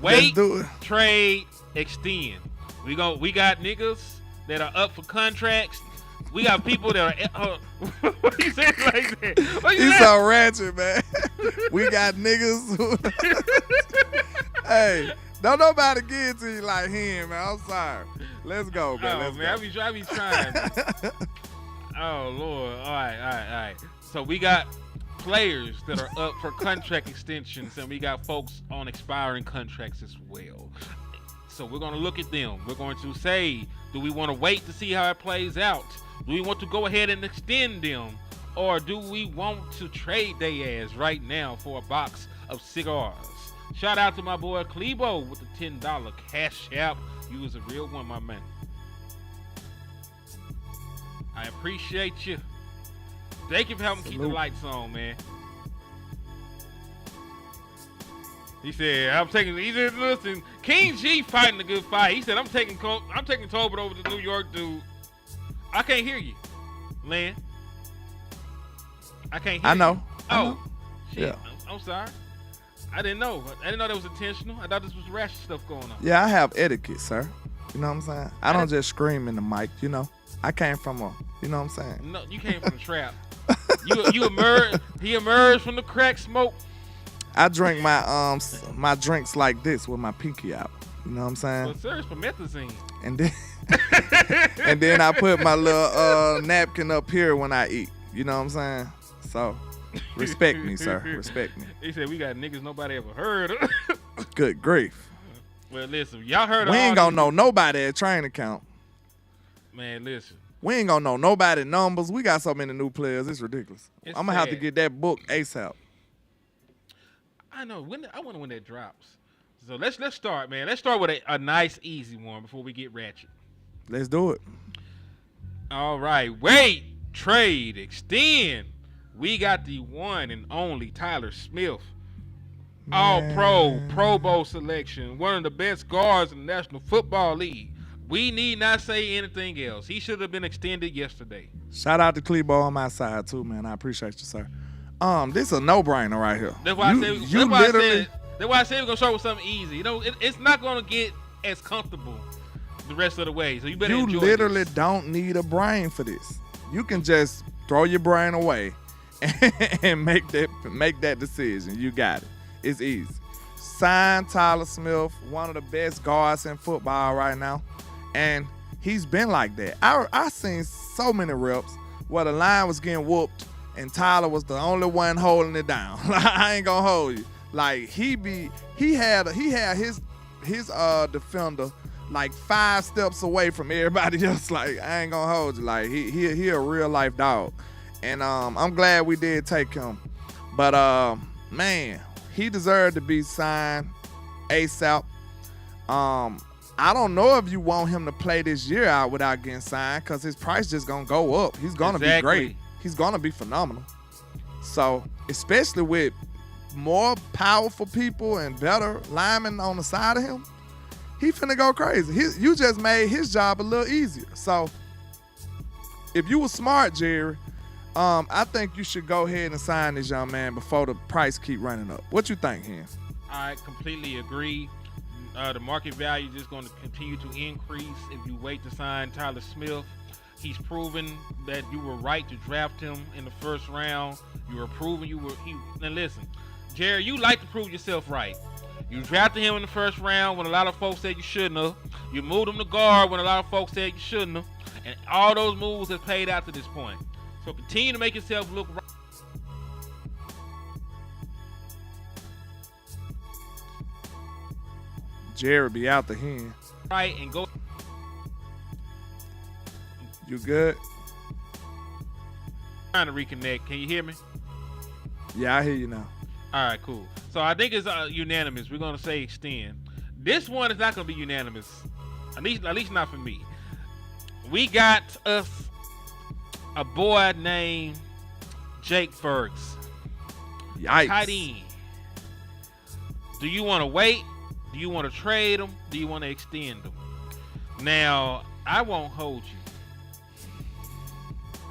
Let's Wait, do it. trade, extend. We got niggas that are up for contracts. We got people that are. What you saying like that? What you He's saying? so ratchet, man. We got niggas. Hey, don't nobody get to you like him, man. I'm sorry. Let's go, man. Oh Let's man, go. I be trying. Oh Lord. All right. So we got players that are up for contract extensions, and we got folks on expiring contracts as well. So we're gonna look at them. We're going to say, do we want to wait to see how it plays out? Do we want to go ahead and extend them, or do we want to trade their ass right now for a box of cigars? Shout out to my boy Clebo with the $10 cash app. You was a real one, my man. I appreciate you. Thank you for helping keep the Salute. lights on, man. He said, he said, listen, King G fighting a good fight. He said, I'm taking Tolbert over to New York, dude. I can't hear you, Len. I can't hear I know. you. I Oh, know. shit. Yeah. I'm sorry. I didn't know. That was intentional. I thought this was rash stuff going on. Yeah, I have etiquette, sir. You know what I'm saying? I don't just scream in the mic, you know. I came from a, you know what I'm saying? No, you came from the trap. You emerged. He emerged from the crack smoke. I drink my drinks like this with my pinky out. You know what I'm saying? Well, sir, it's promethazine. And then and then I put my little napkin up here when I eat. You know what I'm saying? So respect me, sir. Respect me. He said we got niggas nobody ever heard of. Good grief. Well, listen, y'all heard of We all ain't gonna these- know nobody at training camp. Man, listen. We ain't gonna know nobody numbers. We got so many new players. It's ridiculous. It's I'm gonna have to sad. get that book ASAP. I know. I wonder when that drops. So let's start, man. Let's start with a nice, easy one before we get ratchet. Let's do it. All right. Wait, trade, extend. We got the one and only Tyler Smith. All Pro Bowl selection. One of the best guards in the National Football League. We need not say anything else. He should have been extended yesterday. Shout out to Clebo on my side too, man. I appreciate you, sir. This is a no-brainer right here. That's why you, I said. you That's why I said we're gonna start with something easy. You know, it's not gonna get as comfortable the rest of the way. So you better enjoy literally this. don't need a brain for this. You can just throw your brain away and make that decision. You got it. It's easy. Sign Tyler Smith, one of the best guards in football right now. And he's been like that. I seen so many reps where the line was getting whooped and Tyler was the only one holding it down. I ain't gonna hold you. Like he had his defender like 5 steps away from everybody else. Like I ain't gonna hold you. Like he a real life dog. And I'm glad we did take him. But man, he deserved to be signed ASAP. I don't know if you want him to play this year out without getting signed because his price just gonna go up. He's gonna be great. He's gonna be phenomenal. So, especially with more powerful people and better linemen on the side of him, he finna go crazy. You just made his job a little easier. So, if you were smart, Jerry, I think you should go ahead and sign this young man before the price keep running up. What you think, Hen? I completely agree. The market value is just going to continue to increase if you wait to sign Tyler Smith. He's proven that you were right to draft him in the first round. You were proven Now listen, Jerry, you like to prove yourself right. You drafted him in the first round when a lot of folks said you shouldn't have. You moved him to guard when a lot of folks said you shouldn't have. And all those moves have paid out to this point. So continue to make yourself look right. Jerry be out the hen. Right and go. You good? Trying to reconnect. Can you hear me? Yeah, I hear you now. All right, cool. So I think it's unanimous. We're gonna say extend. This one is not gonna be unanimous. At least not for me. We got us a boy named Jake Ferguson. Yikes. Tight end. Do you want to wait? Do you want to trade him? Do you want to extend him? Now, I won't hold you.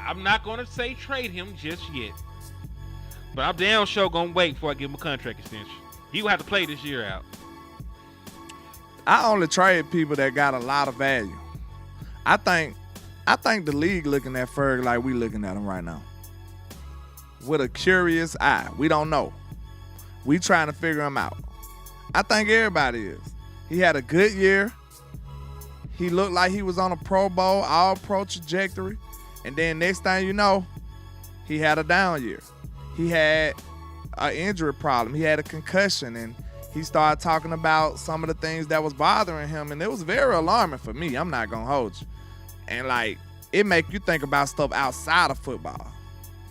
I'm not going to say trade him just yet. But I'm damn sure gonna wait before I give him a contract extension. He will have to play this year out. I only trade people that got a lot of value. I think the league looking at Ferg like we looking at him right now. With a curious eye. We don't know. We trying to figure him out. I think everybody is. He had a good year. He looked like he was on a Pro Bowl, all-pro trajectory. And then next thing you know, he had a down year. He had an injury problem. He had a concussion, and he started talking about some of the things that was bothering him, and it was very alarming for me. I'm not going to hold you. And, like, it make you think about stuff outside of football.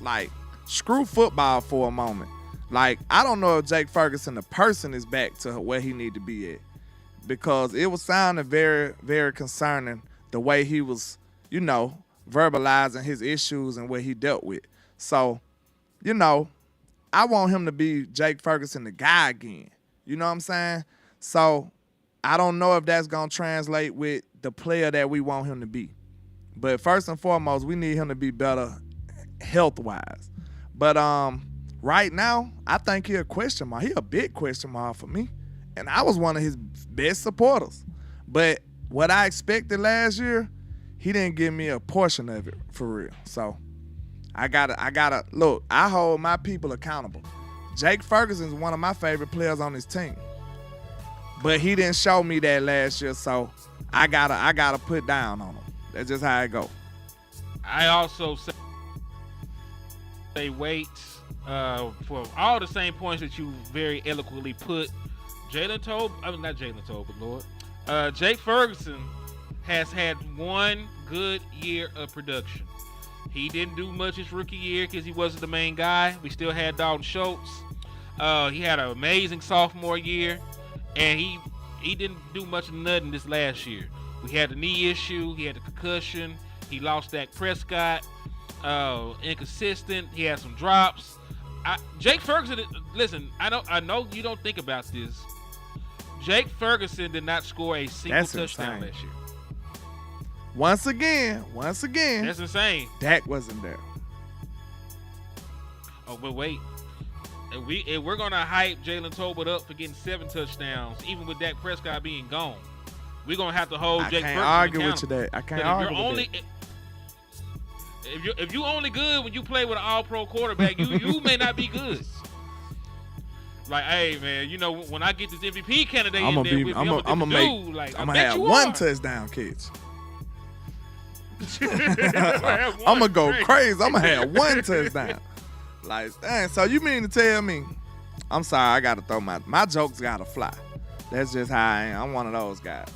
Like, screw football for a moment. Like, I don't know if Jake Ferguson, the person, is back to where he need to be at. Because it was sounding very, very concerning the way he was, you know, verbalizing his issues and what he dealt with. So, you know, I want him to be Jake Ferguson, the guy again. You know what I'm saying? So, I don't know if that's going to translate with the player that we want him to be. But first and foremost, we need him to be better health-wise. But right now, I think he a question mark. He a big question mark for me. And I was one of his best supporters. But what I expected last year, he didn't give me a portion of it for real. So I gotta look, I hold my people accountable. Jake Ferguson's one of my favorite players on his team. But he didn't show me that last year, so I gotta put down on him. That's just how it go. I also say wait for all the same points that you very eloquently put. Jake Ferguson has had one good year of production. He didn't do much his rookie year because he wasn't the main guy. We still had Dalton Schultz. He had an amazing sophomore year, and he didn't do much of nothing this last year. We had the knee issue. He had the concussion. He lost Dak Prescott. Inconsistent. He had some drops. Jake Ferguson, listen, I know you don't think about this. Jake Ferguson did not score a single touchdown last year. Once again, that's insane. Dak wasn't there. Oh, but wait. If we're gonna hype Jalen Tolbert up for getting 7 touchdowns, even with Dak Prescott being gone, we're gonna have to hold Jake Ferguson accountable. I can't argue with that. If you only good when you play with an all-pro quarterback, you may not be good. Like, hey man, you know when I get this MVP candidate I'm gonna have one touchdown catch. I'm gonna go crazy. I'm gonna have one touchdown. Like, dang, so you mean to tell me? I'm sorry, I gotta throw my jokes gotta fly. That's just how I am. I'm one of those guys.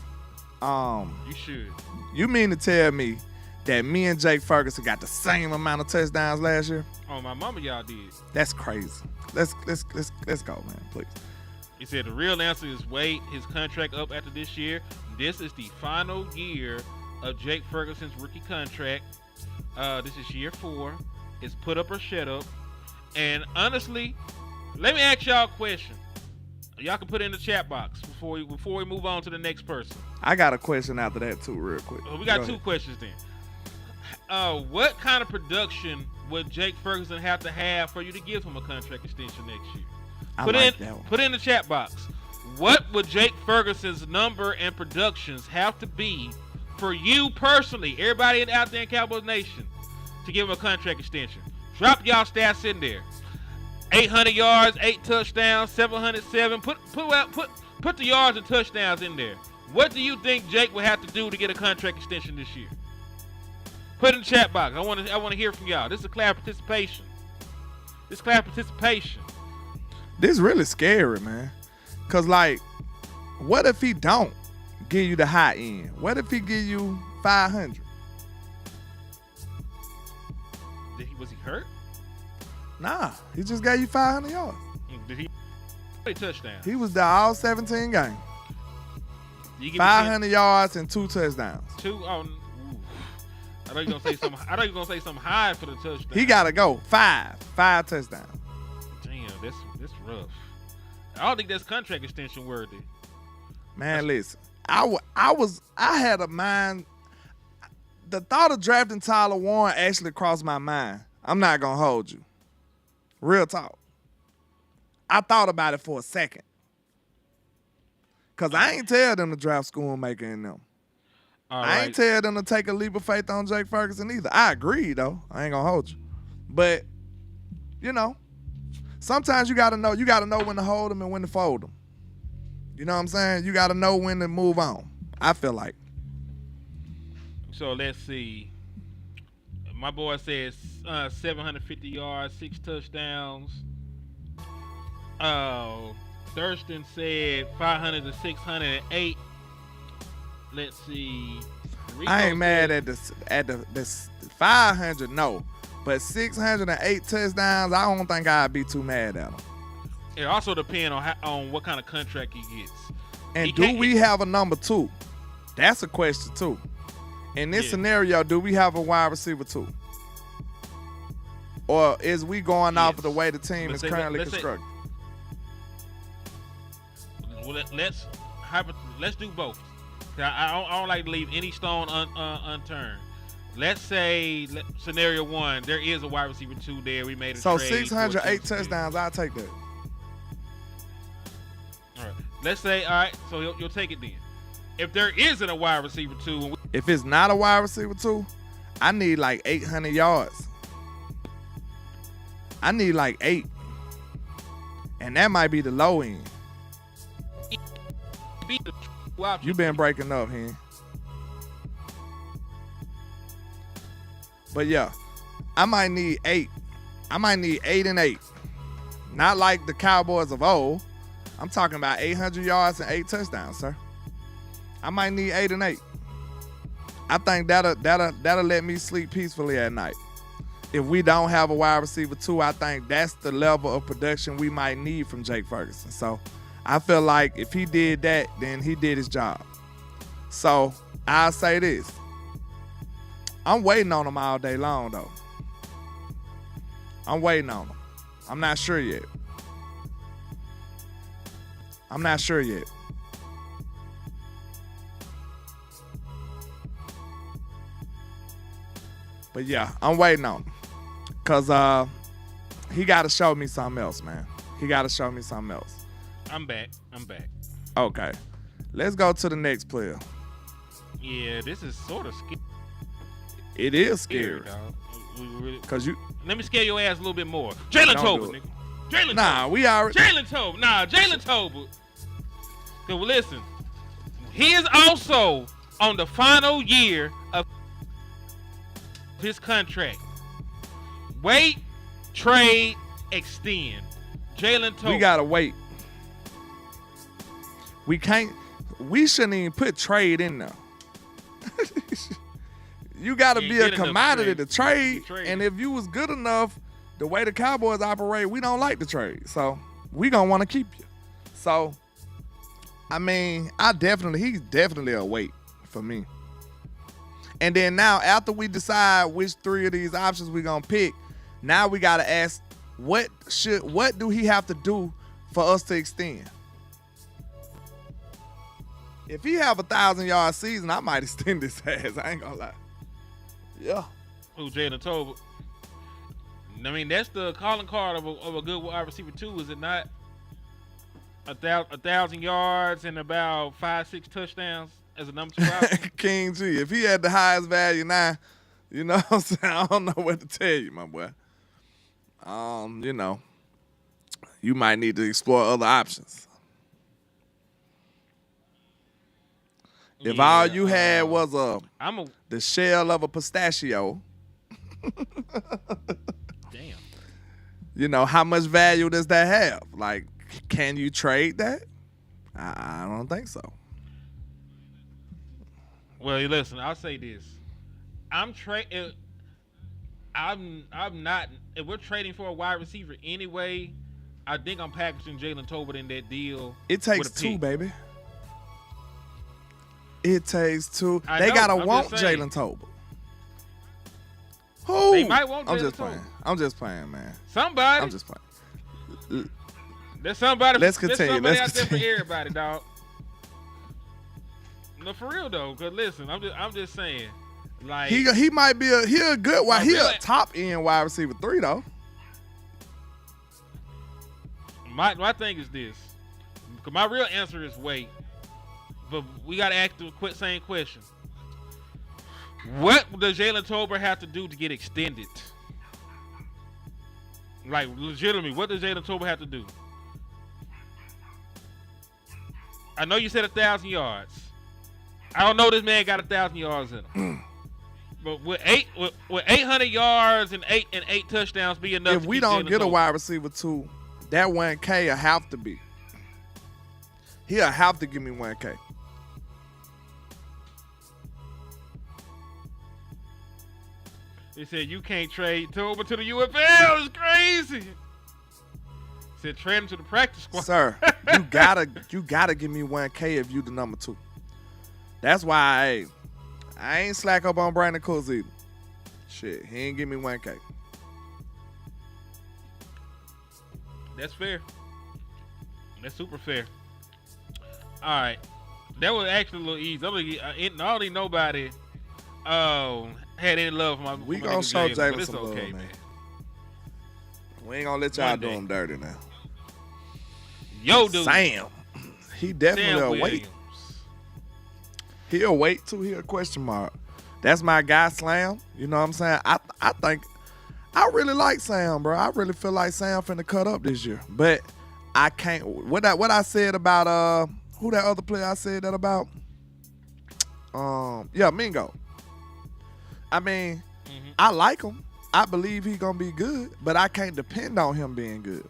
You should. You mean to tell me that me and Jake Ferguson got the same amount of touchdowns last year? Oh, my mama, y'all did. That's crazy. Let's go, man, please. He said the real answer is wait. His contract up after this year. This is the final year of Jake Ferguson's rookie contract. This is year 4. It's put up or shut up. And honestly, let me ask y'all a question. Y'all can put it in the chat box before we move on to the next person. I got a question after that too, real quick. We got 2 questions then. What kind of production would Jake Ferguson have to have for you to give him a contract extension next year? Put it in the chat box. What would Jake Ferguson's number and productions have to be for you personally, everybody out there in Cowboys Nation, to give him a contract extension? Drop y'all stats in there. 800 yards, 8 touchdowns, 707. Put the yards and touchdowns in there. What do you think Jake would have to do to get a contract extension this year? Put it in the chat box. I want to hear from y'all. This is class participation. This really scary, man. Cause like, what if he don't give you the high end? What if he give you 500? Was he hurt? Nah, he just gave you 500 yards. Did he play touchdown? He was there all 17 games. 500 yards and 2 touchdowns. 2. Oh, I thought you were gonna say something high for the touchdown. He gotta go 5 touchdowns. Damn, that's rough. I don't think that's contract extension worthy. Man, listen, I had a mind. The thought of drafting Tyler Warren actually crossed my mind. I'm not gonna hold you. Real talk. I thought about it for a second. Because I ain't tell them to draft Schoonmaker in them. I ain't tell them to take a leap of faith on Jake Ferguson either. I agree, though. I ain't going to hold you. But, you know, sometimes you got to know. You got to know when to hold them and when to fold them. You know what I'm saying? You got to know when to move on, I feel like. So let's see. My boy says 750 yards, 6 touchdowns. Thurston said 500 to 608. Let's see. Rico I ain't mad at the 500, no. But 608 touchdowns, I don't think I'd be too mad at him. It also depends on what kind of contract he gets. And do we have a number 2? That's a question, too. In this scenario, do we have a wide receiver 2? Or is we going off of the way the team is currently constructed? Well, let's do both. I don't like to leave any stone unturned. Let's say scenario 1, there is a wide receiver 2 there. We made a so trade. 608 touchdowns. I'll take that. All right. Let's say, all right. So you'll take it then. If there isn't a wide receiver 2, if it's not a wide receiver 2, I need like 800 yards. I need like 8, and that might be the low end. You been breaking up here. But yeah, I might need 8. I might need 8 and 8. Not like the Cowboys of old. I'm talking about 800 yards and 8 touchdowns, sir. I might need 8 and 8. I think that'll let me sleep peacefully at night. If we don't have a wide receiver 2, I think that's the level of production we might need from Jake Ferguson. So I feel like if he did that, then he did his job. So I'll say this. I'm waiting on him all day long, though. I'm waiting on him. I'm not sure yet. But yeah, I'm waiting on him. Because he got to show me something else, man. He got to show me something else. I'm back. Okay. Let's go to the next player. Yeah, this is sort of scary. It is scary. Cause let me scare your ass a little bit more. Jalen Tolbert, nigga. Jalen Tolbert. Cause listen, he is also on the final year of his contract. Wait, trade, extend. Jalen Tolbert. We gotta wait. We shouldn't even put trade in there. You got to be a commodity to trade. And if you was good enough, the way the Cowboys operate, we don't like the trade. So we going to want to keep you. So, I mean, he's definitely a wait for me. And then now, after we decide which 3 of these options we going to pick, now we got to ask, what do he have to do for us to extend? If he have a 1,000-yard season, I might extend his ass. I ain't going to lie. Yeah. Who, Jalen Tolbert? I mean, that's the calling card of a good wide receiver too, is it not? 1,000 yards and about 5-6 touchdowns as a number 2 out. King G, if he had the highest value now, you know what I'm saying? I don't know what to tell you, my boy. You know, you might need to explore other options. If all you had was the shell of a pistachio, damn. You know, how much value does that have? Like, can you trade that? I don't think so. Well, listen, I'll say this. I'm not. If we're trading for a wide receiver anyway, I think I'm packaging Jalen Tolbert in that deal. It takes 2, baby. It takes 2. They gotta want Jalen Tolbert. Who? They might want Jalen Tolbert. I'm just playing, man. Somebody. I'm just playing. There's somebody. Let's continue. There's somebody out there for everybody, dog. No, for real though. Cause listen, I'm just saying, like he might be a good wide. He a top end wide receiver 3 though. My thing is this. 'Cause my real answer is wait. But we got to ask the same question. What does Jalen Tolbert have to do to get extended? Like, legitimately, what does Jalen Tolbert have to do? I know you said 1,000 yards. I don't know this man got 1,000 yards in him. But with 800 yards and eight touchdowns be enough? If we don't get a wide receiver 2, that 1K will have to be. He'll have to give me 1K. They said you can't trade Tolbert to the UFL. It's crazy. Said trade him to the practice squad. Sir, you gotta give me 1K if you the number 2. That's why I ain't slack up on Brandon Cooks either. Shit, he ain't give me 1K. That's fair. That's super fair. All right, that was actually a little easy. Not nobody had any love for my. We for gonna my show Jalen, Jalen but it's some love, okay, man. We ain't gonna let y'all One do day. him dirty now. Yo, dude. Sam, he definitely Sam a wait. Williams. He'll wait too. He'll question mark. That's my guy, Slam. You know what I'm saying? I think I really like Sam, bro. I really feel like Sam finna cut up this year, but I can't. What I said about who that other player I said that about? Mingo. I mean, I like him. I believe he gonna be good, but I can't depend on him being good.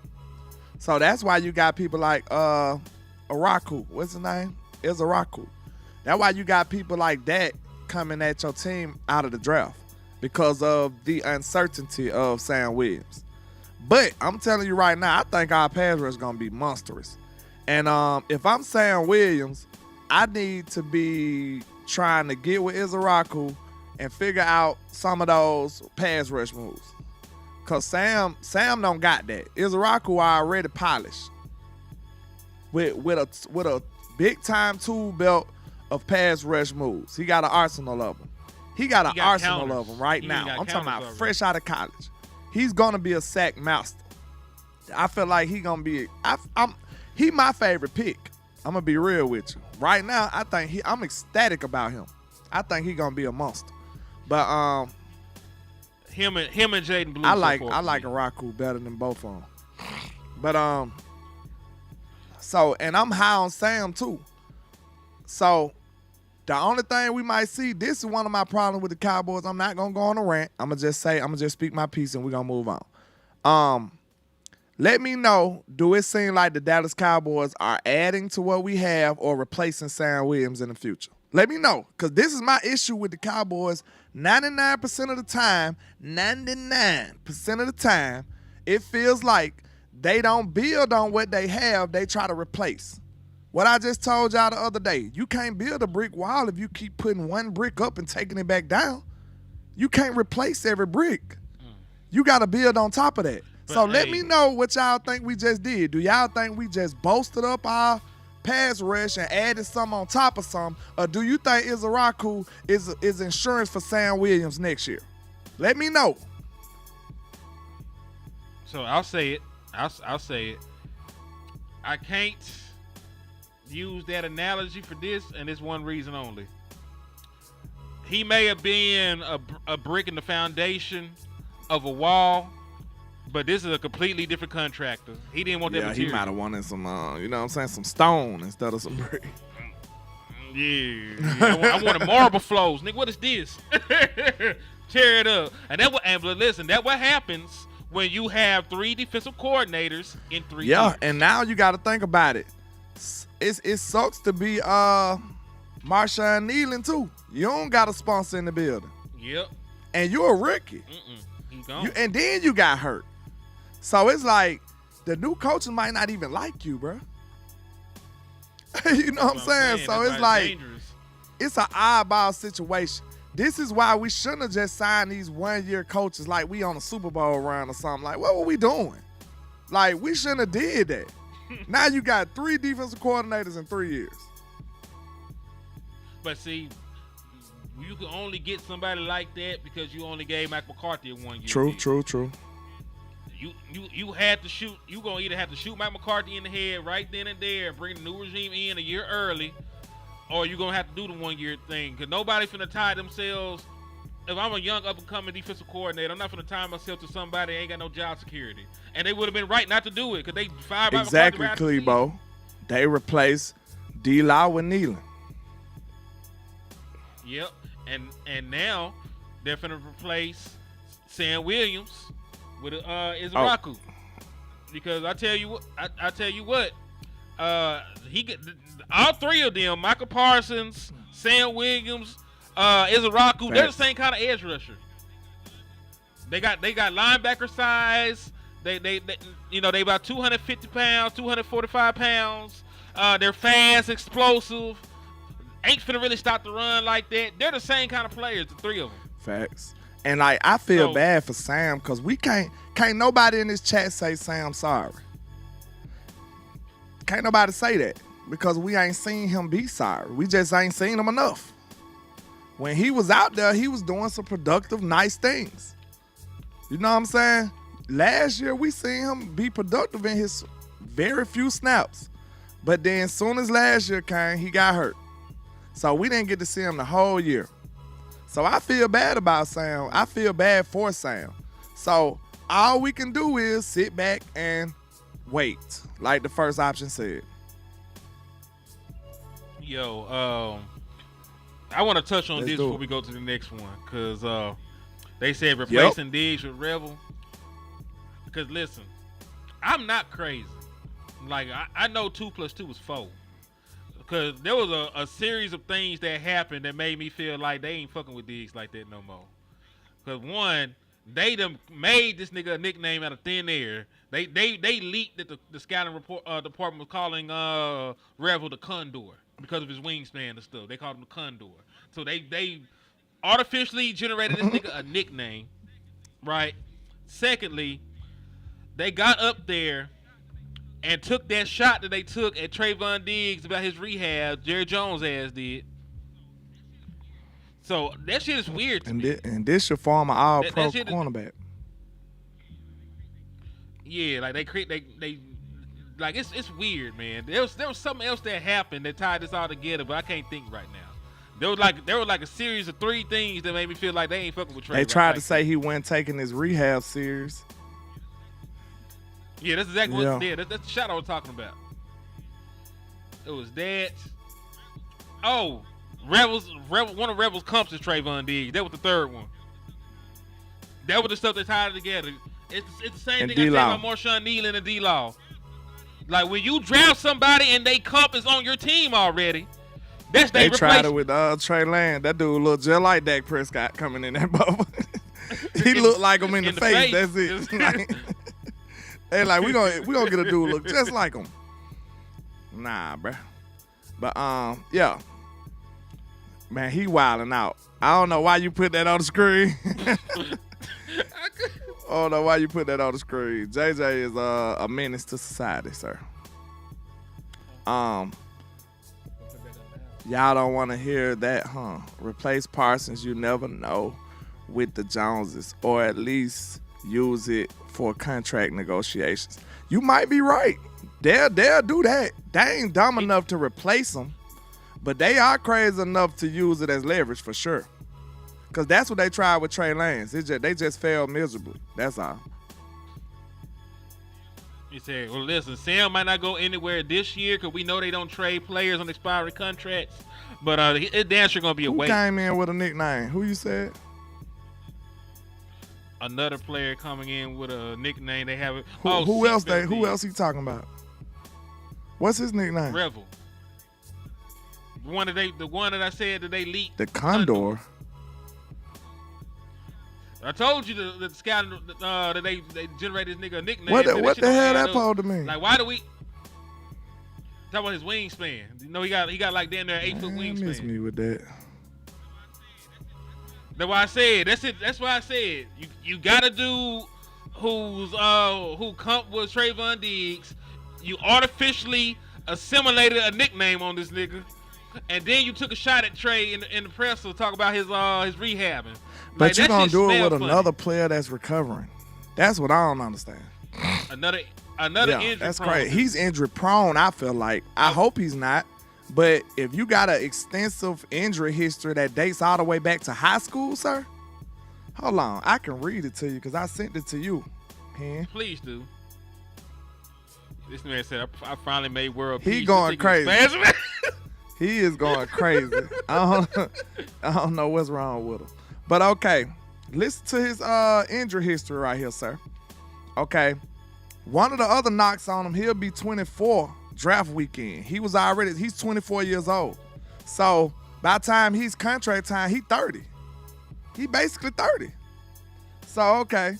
So that's why you got people like Araku. What's his name? It's Araku. That's why you got people like that coming at your team out of the draft because of the uncertainty of Sam Williams. But I'm telling you right now, I think our pass rush is gonna be monstrous. And if I'm Sam Williams, I need to be trying to get with Izaraku and figure out some of those pass rush moves. Cause Sam don't got that. Izaraku already polished with a big time tool belt of pass rush moves. He got an arsenal of them. He got an arsenal counters. of them right He now. got I'm talking about counters fresh out of college. He's gonna be a sack master. I feel like he gonna be. He my favorite pick. I'm gonna be real with you. Right now, I think I'm ecstatic about him. I think he gonna be a monster. But Him and Jaden Blue. I like Araku better than both of them. But and I'm high on Sam too. So the only thing we might see, this is one of my problems with the Cowboys. I'm not gonna go on a rant. I'm gonna just speak my piece and we're gonna move on. Let me know, do it seem like the Dallas Cowboys are adding to what we have or replacing Sam Williams in the future? Let me know, because this is my issue with the Cowboys. 99% of the time, it feels like they don't build on what they have, they try to replace. What I just told y'all the other day, you can't build a brick wall if you keep putting one brick up and taking it back down. You can't replace every brick. You got to build on top of that. So let me know what y'all think we just did. Do y'all think we just bolstered up our pass rush and added some on top of some? Or do you think Izaraku is insurance for Sam Williams next year? Let me know. So I'll say it. I'll say it. I can't use that analogy for this, and it's one reason only. He may have been a brick in the foundation of a wall, but this is a completely different contractor. He didn't want that material. He might have wanted some, you know what I'm saying, some stone instead of some brick. Yeah. I wanted marble flows. Nigga, what is this? Tear it up. And listen, that's what happens when you have 3 defensive coordinators in 3 years. And now you got to think about it. It sucks to be Marshawn Nealon, too. You don't got a sponsor in the building. Yep. And you're a rookie. He gone. And then you got hurt. So it's like the new coaches might not even like you, bro. You know what I'm saying? So it's like dangerous. It's an oddball situation. This is why we shouldn't have just signed these 1-year coaches like we on a Super Bowl run or something. Like, what were we doing? Like, we shouldn't have did that. Now you got 3 defensive coordinators in 3 years. But see, you can only get somebody like that because you only gave Mike McCarthy a 1-year deal. True. you had to shoot. You gonna either have to shoot Mike McCarthy in the head right then and there, and bring the new regime in a year early, or you gonna have to do the 1 year thing. Cause nobody finna tie themselves. If I'm a young up and coming defensive coordinator, I'm not finna tie myself to somebody that ain't got no job security. And they would have been right not to do it, cause they fired Mike Exactly, McCarthy. Clebo. They replaced D-Law with Nealon. Yep, and now they're finna replace Sam Williams with Izaraku. Because I tell you what, he get all three of them, Michael Parsons, Sam Williams, Izaraku, they're the same kind of edge rusher. They got linebacker size. They about 250 pounds, 245 pounds. They're fast, explosive. Ain't finna really stop the run like that. They're the same kind of players, the three of them. Facts. And like I feel bad for Sam because we can't nobody in this chat say Sam sorry. Can't nobody say that because we ain't seen him be sorry. We just ain't seen him enough. When he was out there, he was doing some productive, nice things. You know what I'm saying? Last year, we seen him be productive in his very few snaps. But then as soon as last year came, he got hurt. So we didn't get to see him the whole year. So I feel bad about Sam. I feel bad for Sam. So all we can do is sit back and wait, like the first option said. Yo, I want to touch on this before we go to the next one, because they said replacing Diggs with Revel. Because listen, I'm not crazy. Like I know 2 + 2 is 4. Because there was a series of things that happened that made me feel like they ain't fucking with Diggs like that no more. Because one, they done made this nigga a nickname out of thin air. They leaked that the scouting report department was calling Revel the Condor because of his wingspan and stuff. They called him the Condor. So they artificially generated this nigga a nickname, right? Secondly, they got up there and took that shot that they took at Trayvon Diggs about his rehab. Jerry Jones ass did. So that shit is weird to me. And this your former all-pro cornerback. Yeah, like they like it's weird, man. There was something else that happened that tied this all together, but I can't think right now. There was like a series of 3 things that made me feel like they ain't fucking with Trey. They tried to say he wasn't taking his rehab serious. Yeah, that's exactly what. Yeah, that's the shot I was talking about. It was that. Oh, one of Rebels comps is Trayvon Diggs. That was the third one. That was the stuff that tied it together. It's the same thing I said about Marshawn Nealon and D-Law. Like when you draft somebody and they comp is on your team already, that's they tried it with Trey Lance. That dude looked just like Dak Prescott coming in that bubble. He looked like him in the face. That's it. They like we gonna get a dude look just like him. Nah, bruh. But yeah, man, he wilding out. I don't know why you put that on the screen. I don't know why you put that on the screen. JJ is a menace to society, sir. Y'all don't want to hear that, huh? Replace Parsons, you never know, with the Joneses, or at least use it for contract negotiations. You might be right. They'll do that. They ain't dumb enough to replace them, but they are crazy enough to use it as leverage for sure. Because that's what they tried with Trey Lance. They just failed miserably. That's all. He said, well, listen, Sam might not go anywhere this year because we know they don't trade players on expiring contracts, but it's damn sure going to be a wait. Who came in with a nickname? Who you said? Another player coming in with a nickname. They have it. Who else he talking about? What's his nickname? Revel. The one that I said that they leaked. The Condor. I told you the scout that they generated this nigga a nickname. What the hell that supposed to mean? Like, why do we talk about his wingspan? You know, he got like damn near 8-foot wingspan. Miss me with that. That's why I said. That's it. That's why I said you gotta do who comp was Trayvon Diggs. You artificially assimilated a nickname on this nigga, and then you took a shot at Trey in the press to talk about his rehabbing. But you gonna do it with another player that's recovering. That's what I don't understand. Another Yeah, injury. that's prone crazy. dude. He's injury prone, I feel like. I hope he's not. But if you got an extensive injury history that dates all the way back to high school, sir, hold on. I can read it to you because I sent it to you. Hen. Please do. This man said, I finally made world peace. He going crazy. Spasm. He is going crazy. I don't know what's wrong with him. But okay, listen to his injury history right here, sir. Okay. One of the other knocks on him, he'll be 24 draft weekend. He's 24 years old. So by the time he's contract time, he 30. He basically 30. So, okay.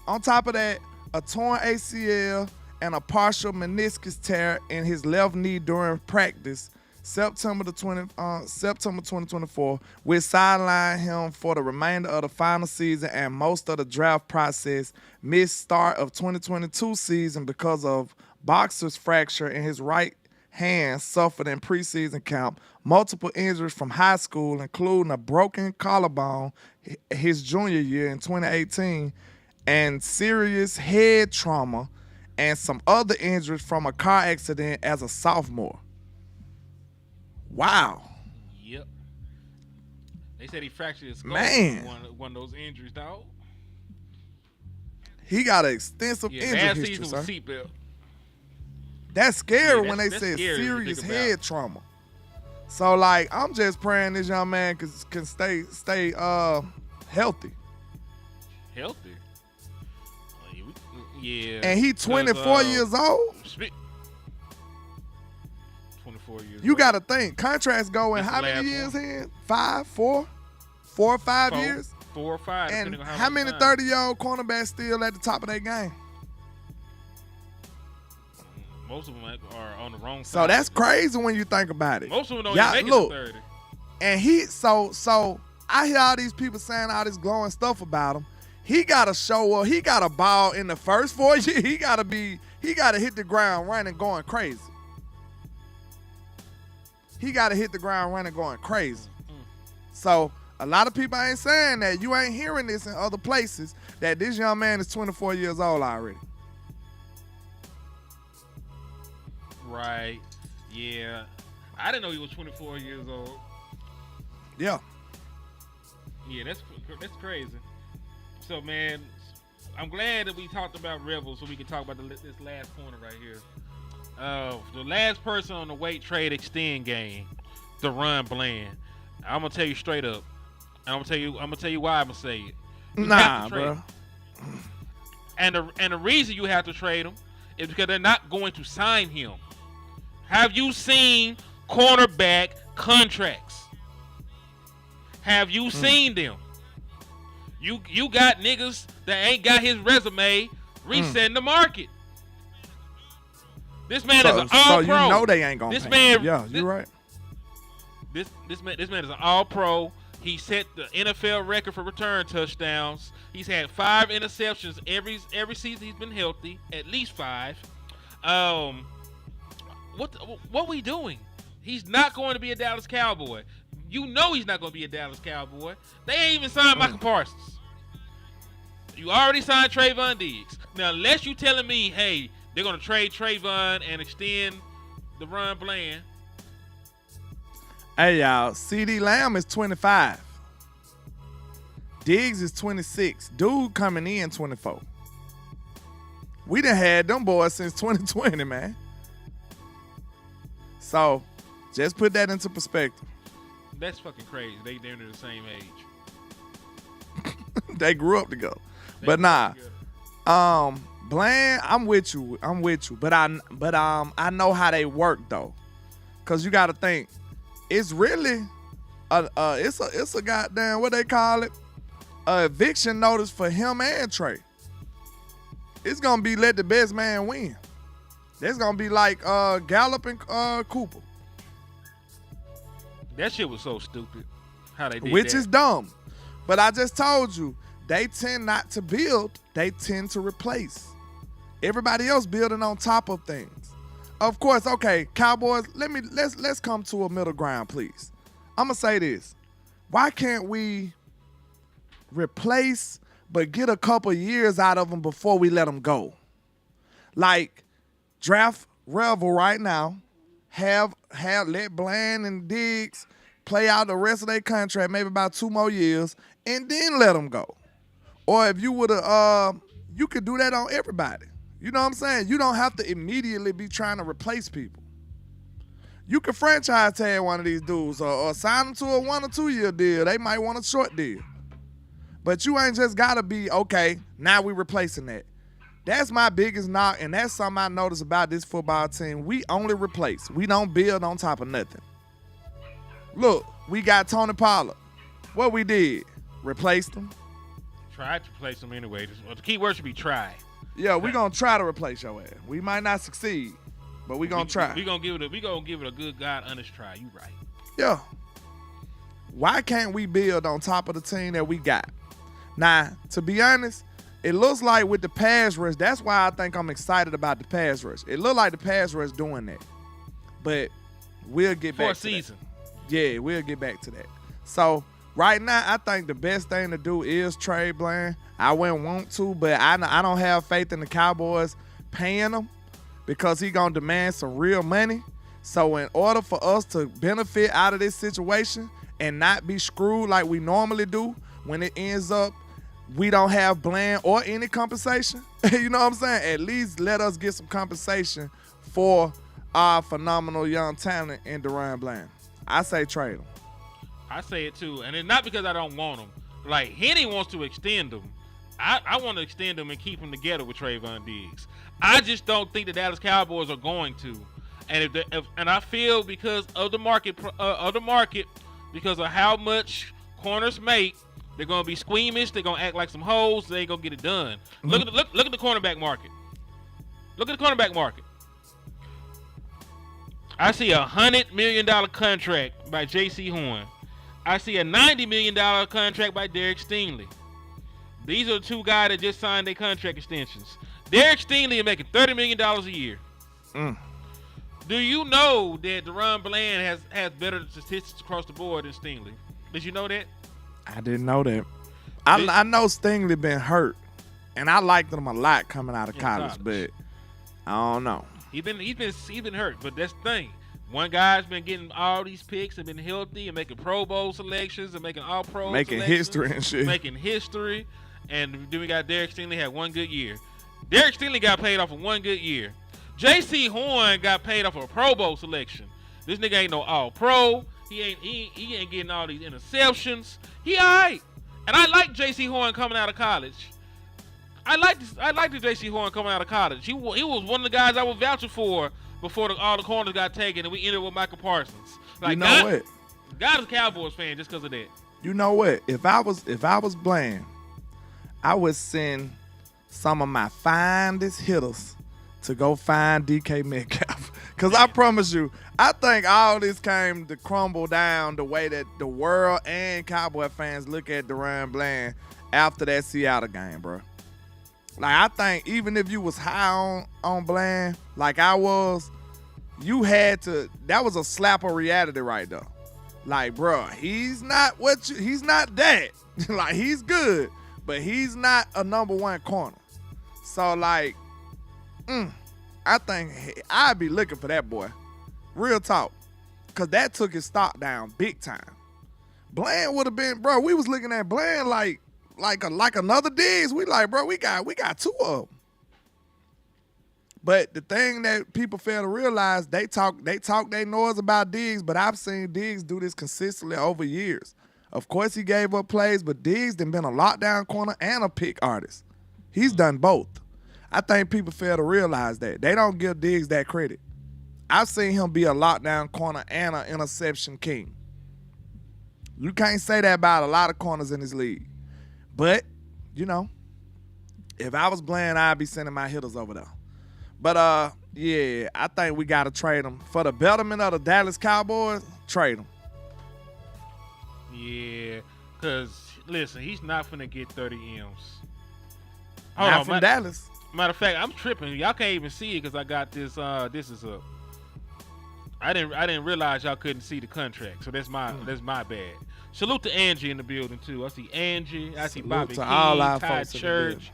On top of that, a torn ACL and a partial meniscus tear in his left knee during practice September 2024, which sidelined him for the remainder of the final season and most of the draft process. Missed start of 2022 season because of boxer's fracture in his right hand suffered in preseason camp. Multiple injuries from high school, including a broken collarbone his junior year in 2018, and serious head trauma, and some other injuries from a car accident as a sophomore. Wow. Yep. They said he fractured his skull. Man. One of those injuries, dog. He got an extensive Yeah, injury last history, season sir. was seatbelt. That's scary Yeah, when they that's said scary when you serious think about head it. trauma. So, like, I'm just praying this young man can stay healthy. Healthy. Yeah. And he 24 years old. 24 years You old. got to think. Contracts go in That's how the many last years one. in? 5, 4 or 5 Four- years? 4 or 5. And depending on how much many time. 30-year-old cornerbacks still at the top of their game? Most of them are on the wrong side. So that's crazy when you think about it. Most of them don't Y'all- even make look, it to 30. And he so I hear all these people saying all this glowing stuff about him. He gotta show up. He got a ball in the first 4 years. He gotta hit the ground running, going crazy. He gotta hit the ground running, going crazy. So a lot of people ain't saying that. You ain't hearing this in other places that this young man is 24 years old already. Right. Yeah. I didn't know he was 24 years old. Yeah. Yeah, that's crazy. So, man, I'm glad that we talked about Rebels so we can talk about this last corner right here. The last person on the weight trade extend game, Deron Bland. I'm gonna tell you straight up. I'm gonna tell you why I'm gonna say it. You Nah, have to trade bro. him. And the reason you have to trade him is because they're not going to sign him. Have you seen cornerback contracts? Have you seen them? You got niggas that ain't got his resume resetting the market. This man is an So all you pro. know they ain't gonna This pay man, him. Yeah, you're right. This man is an all pro. He set the NFL record for return touchdowns. He's had 5 interceptions every season he's been healthy, at least 5. What we doing? He's not going to be a Dallas Cowboy. You know he's not going to be a Dallas Cowboy. They ain't even signed Michael Parsons. You already signed Trayvon Diggs. Now, unless you telling me, hey, they're going to trade Trayvon and extend Deron Bland. Hey, y'all. CD Lamb is 25. Diggs is 26. Dude coming in 24. We done had them boys since 2020, man. So, just put that into perspective. That's fucking crazy. They're the same age. They grew up together. They But grew nah. up together. Bland, I'm with you. But I know how they work though. Cause you gotta think, it's really it's a goddamn, what they call it? A eviction notice for him and Trey. It's gonna be let the best man win. It's gonna be like Gallup and Cooper. That shit was so stupid. How they did Which that. is dumb. But I just told you, they tend not to build, they tend to replace. Everybody else building on top of things. Of course, okay, Cowboys, let's come to a middle ground, please. I'm gonna say this. Why can't we replace but get a couple years out of them before we let them go? Like, draft Revel right now, have let Bland and Diggs play out the rest of their contract, maybe about 2 more years, and then let them go. Or if you would have, you could do that on everybody. You know what I'm saying? You don't have to immediately be trying to replace people. You could franchise tag one of these dudes or sign them to a 1 or 2 year deal. They might want a short deal. But you ain't just got to be, okay, now we replacing that. That's my biggest knock, and that's something I noticed about this football team. We only replace. We don't build on top of nothing. Look, we got Tony Pollard. What we did? Replaced him. Tried to replace him anyway. The key word should be try. Yeah, we're going to try to replace your ass. We might not succeed, but we're going to try. We're going to give it a good, God, honest try. You right. Yeah. Why can't we build on top of the team that we got? Now, to be honest, it looks like with the pass rush, that's why I think I'm excited about the pass rush. It looked like the pass rush doing that. But we'll get back to season. That. Yeah, we'll get back to that. So, right now, I think the best thing to do is trade Bland. I wouldn't want to, but I don't have faith in the Cowboys paying him because he going to demand some real money. So, in order for us to benefit out of this situation and not be screwed like we normally do when it ends up we don't have Bland or any compensation, you know what I'm saying? At least let us get some compensation for our phenomenal young talent in Deron Bland. I say trade him. I say it too, and it's not because I don't want him. Like, Henny wants to extend him. I want to extend him and keep him together with Trayvon Diggs. I just don't think the Dallas Cowboys are going to. And and I feel because of the market, because of how much corners make, they're gonna be squeamish. They're gonna act like some hoes. They ain't gonna get it done. Look at the cornerback market. Look at the cornerback market. I see a $100 million contract by J.C. Horn. I see a $90 million contract by Derek Stingley. These are the two guys that just signed their contract extensions. Derek Stingley is making $30 million a year. Do you know that Deron Bland has better statistics across the board than Stingley? Did you know that? I didn't know that. I know Stingley been hurt, and I liked him a lot coming out of college, but I don't know. He's been hurt, but that's the thing. One guy's been getting all these picks and been healthy and making Pro Bowl selections and making All-Pro making history and shit. Making history, and then we got Derek Stingley had one good year. Derek Stingley got paid off of one good year. J.C. Horn got paid off of a Pro Bowl selection. This nigga ain't no All-Pro. He ain't getting all these interceptions. He all right. And I like J.C. Horn coming out of college. I like the J.C. Horn coming out of college. He was one of the guys I was vouching for before all the corners got taken and we ended with Michael Parsons. Like, you know what? God is a Cowboys fan just because of that. You know what? If I was Bland, I would send some of my finest hitters to go find DK Metcalf. Because I promise you, I think all this came to crumble down the way that the world and Cowboy fans look at Deron Bland after that Seattle game, bro. Like, I think even if you was high on Bland, like I was, you had to, that was a slap of reality right there. Like, bro, he's not that. Like, he's good, but he's not a number one corner. So, like, I think I'd be looking for that boy. Real talk. Because that took his stock down big time. Bland would have been, bro, we was looking at Bland like another Diggs. We like, bro, we got two of them. But the thing that people fail to realize, they talk their noise about Diggs, but I've seen Diggs do this consistently over years. Of course, he gave up plays, but Diggs done been a lockdown corner and a pick artist. He's done both. I think people fail to realize that. They don't give Diggs that credit. I've seen him be a lockdown corner and an interception king. You can't say that about a lot of corners in this league. But, you know, if I was Bland, I'd be sending my hitters over there. But, yeah, I think we got to trade him. For the betterment of the Dallas Cowboys, trade him. Yeah, because, listen, he's not finna get 30 M's. Not from Dallas. Matter of fact, I'm tripping. Y'all can't even see it because I got this. This is up. I didn't realize y'all couldn't see the contract, so that's my bad. Salute to Angie in the building too. I see Angie. I see Bobby King, Ty Church,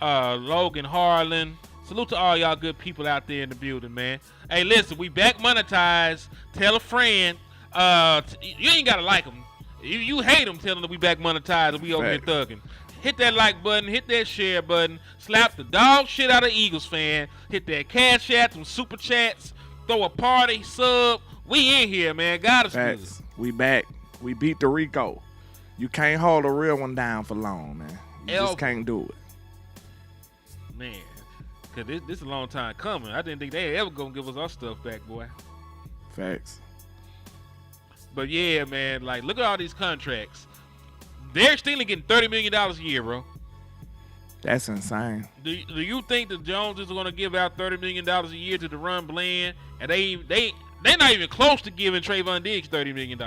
Logan Harlan. Salute to all y'all good people out there in the building, man. Hey, listen, we back monetized. Tell a friend. You ain't gotta like them. You hate them. Tell them that we back monetized and we over here thugging. Hit that like button. Hit that share button. Slap the dog shit out of Eagles fan. Hit that cash app, some super chats. Throw a party, sub. We in here, man. God is good. We back. We beat the Rico. You can't hold a real one down for long, man. You just can't do it. Man, because this is a long time coming. I didn't think they ever going to give us our stuff back, boy. Facts. But yeah, man, like, look at all these contracts. They're still getting $30 million a year, bro. That's insane. Do you think the Joneses are going to give out $30 million a year to the run blend, and they're not even close to giving Trayvon Diggs $30 million?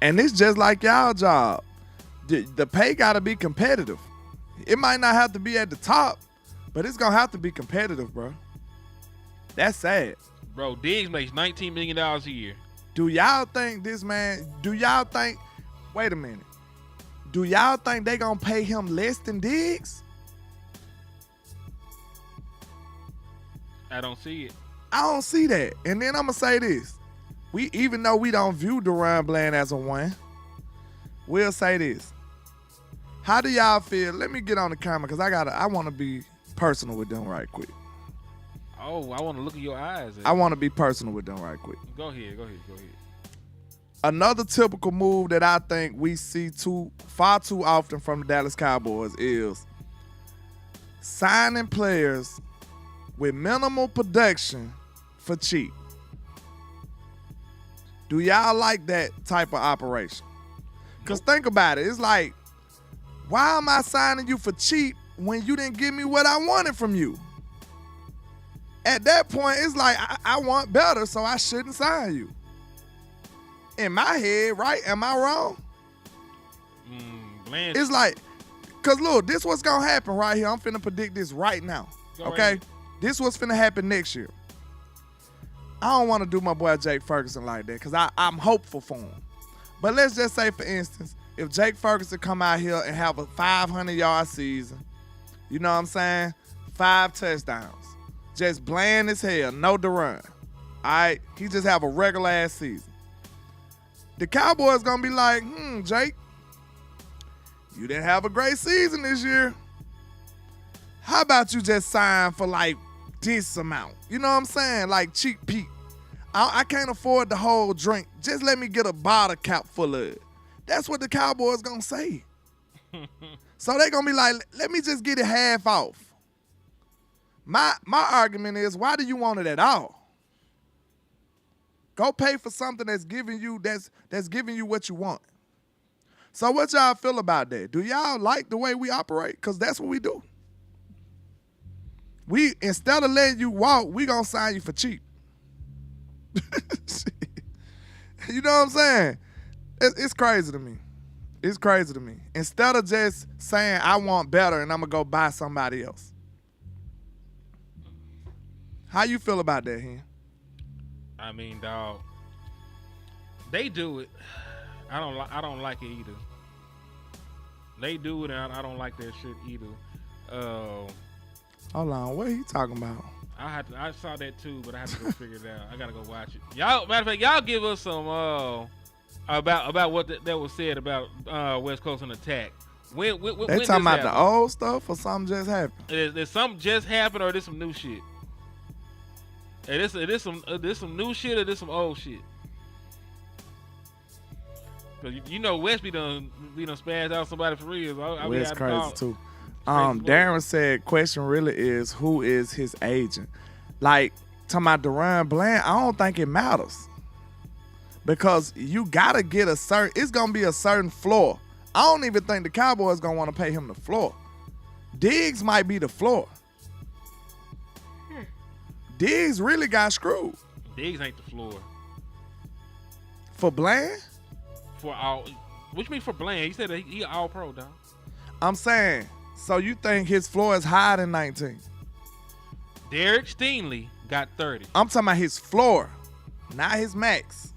And it's just like y'all job. The pay got to be competitive. It might not have to be at the top, but it's going to have to be competitive, bro. That's sad. Bro, Diggs makes $19 million a year. Do y'all think wait a minute. Do y'all think they going to pay him less than Diggs? I don't see it. I don't see that. And then I'm going to say this. Even though we don't view Deron Bland as a one, we'll say this. How do y'all feel? Let me get on the camera because I want to be personal with them right quick. Oh, I want to look in your eyes. I want to be personal with them right quick. Go ahead. Another typical move that I think we see far too often from the Dallas Cowboys is signing players with minimal production for cheap. Do y'all like that type of operation? Because think about it. It's like, why am I signing you for cheap when you didn't give me what I wanted from you? At that point, it's like, I want better, so I shouldn't sign you. In my head, right? Am I wrong? Bland. It's like, because look, this what's going to happen right here. I'm finna predict this right now. Okay? Right. This what's finna happen next year. I don't want to do my boy Jake Ferguson like that because I'm hopeful for him. But let's just say, for instance, if Jake Ferguson come out here and have a 500-yard season, you know what I'm saying? 5 touchdowns. Just bland as hell, no Deron. All right? He just have a regular-ass season. The Cowboys going to be like, Jake, you didn't have a great season this year. How about you just sign for, like, this amount? You know what I'm saying? Like Cheap Pete. I can't afford the whole drink. Just let me get a bottle cap full of it. That's what the Cowboys going to say. So they going to be like, let me just get it half off. My argument is, why do you want it at all? Go pay for something that's giving you what you want. So what y'all feel about that? Do y'all like the way we operate? Because that's what we do. We, instead of letting you walk, we gonna sign you for cheap. You know what I'm saying? It's crazy to me. It's crazy to me. Instead of just saying I want better and I'm gonna go buy somebody else. How you feel about that, Hen? I mean, dog, they do it. I don't like it either. They do it, and I don't like that shit either. Hold on, what are you talking about? I saw that too, but I have to go figure it out. I gotta go watch it. Y'all, matter of fact, y'all give us some about what that was said about West Coast and Attack. When they talking about the old stuff or something just happened? Is something just happened or is this some new shit? Hey, this some new shit or this some old shit? Cause you know West be done spazzed out somebody for real. So West crazy too. Darren said, question really is, who is his agent? Like, talking about Deron Bland, I don't think it matters. Because you got to get it's going to be a certain floor. I don't even think the Cowboys going to want to pay him the floor. Diggs might be the floor. Diggs really got screwed. Diggs ain't the floor. For Bland? What you mean for Bland? He said he all pro, dog. I'm saying, so you think his floor is higher than 19? Derek Stingley got 30. I'm talking about his floor, not his max.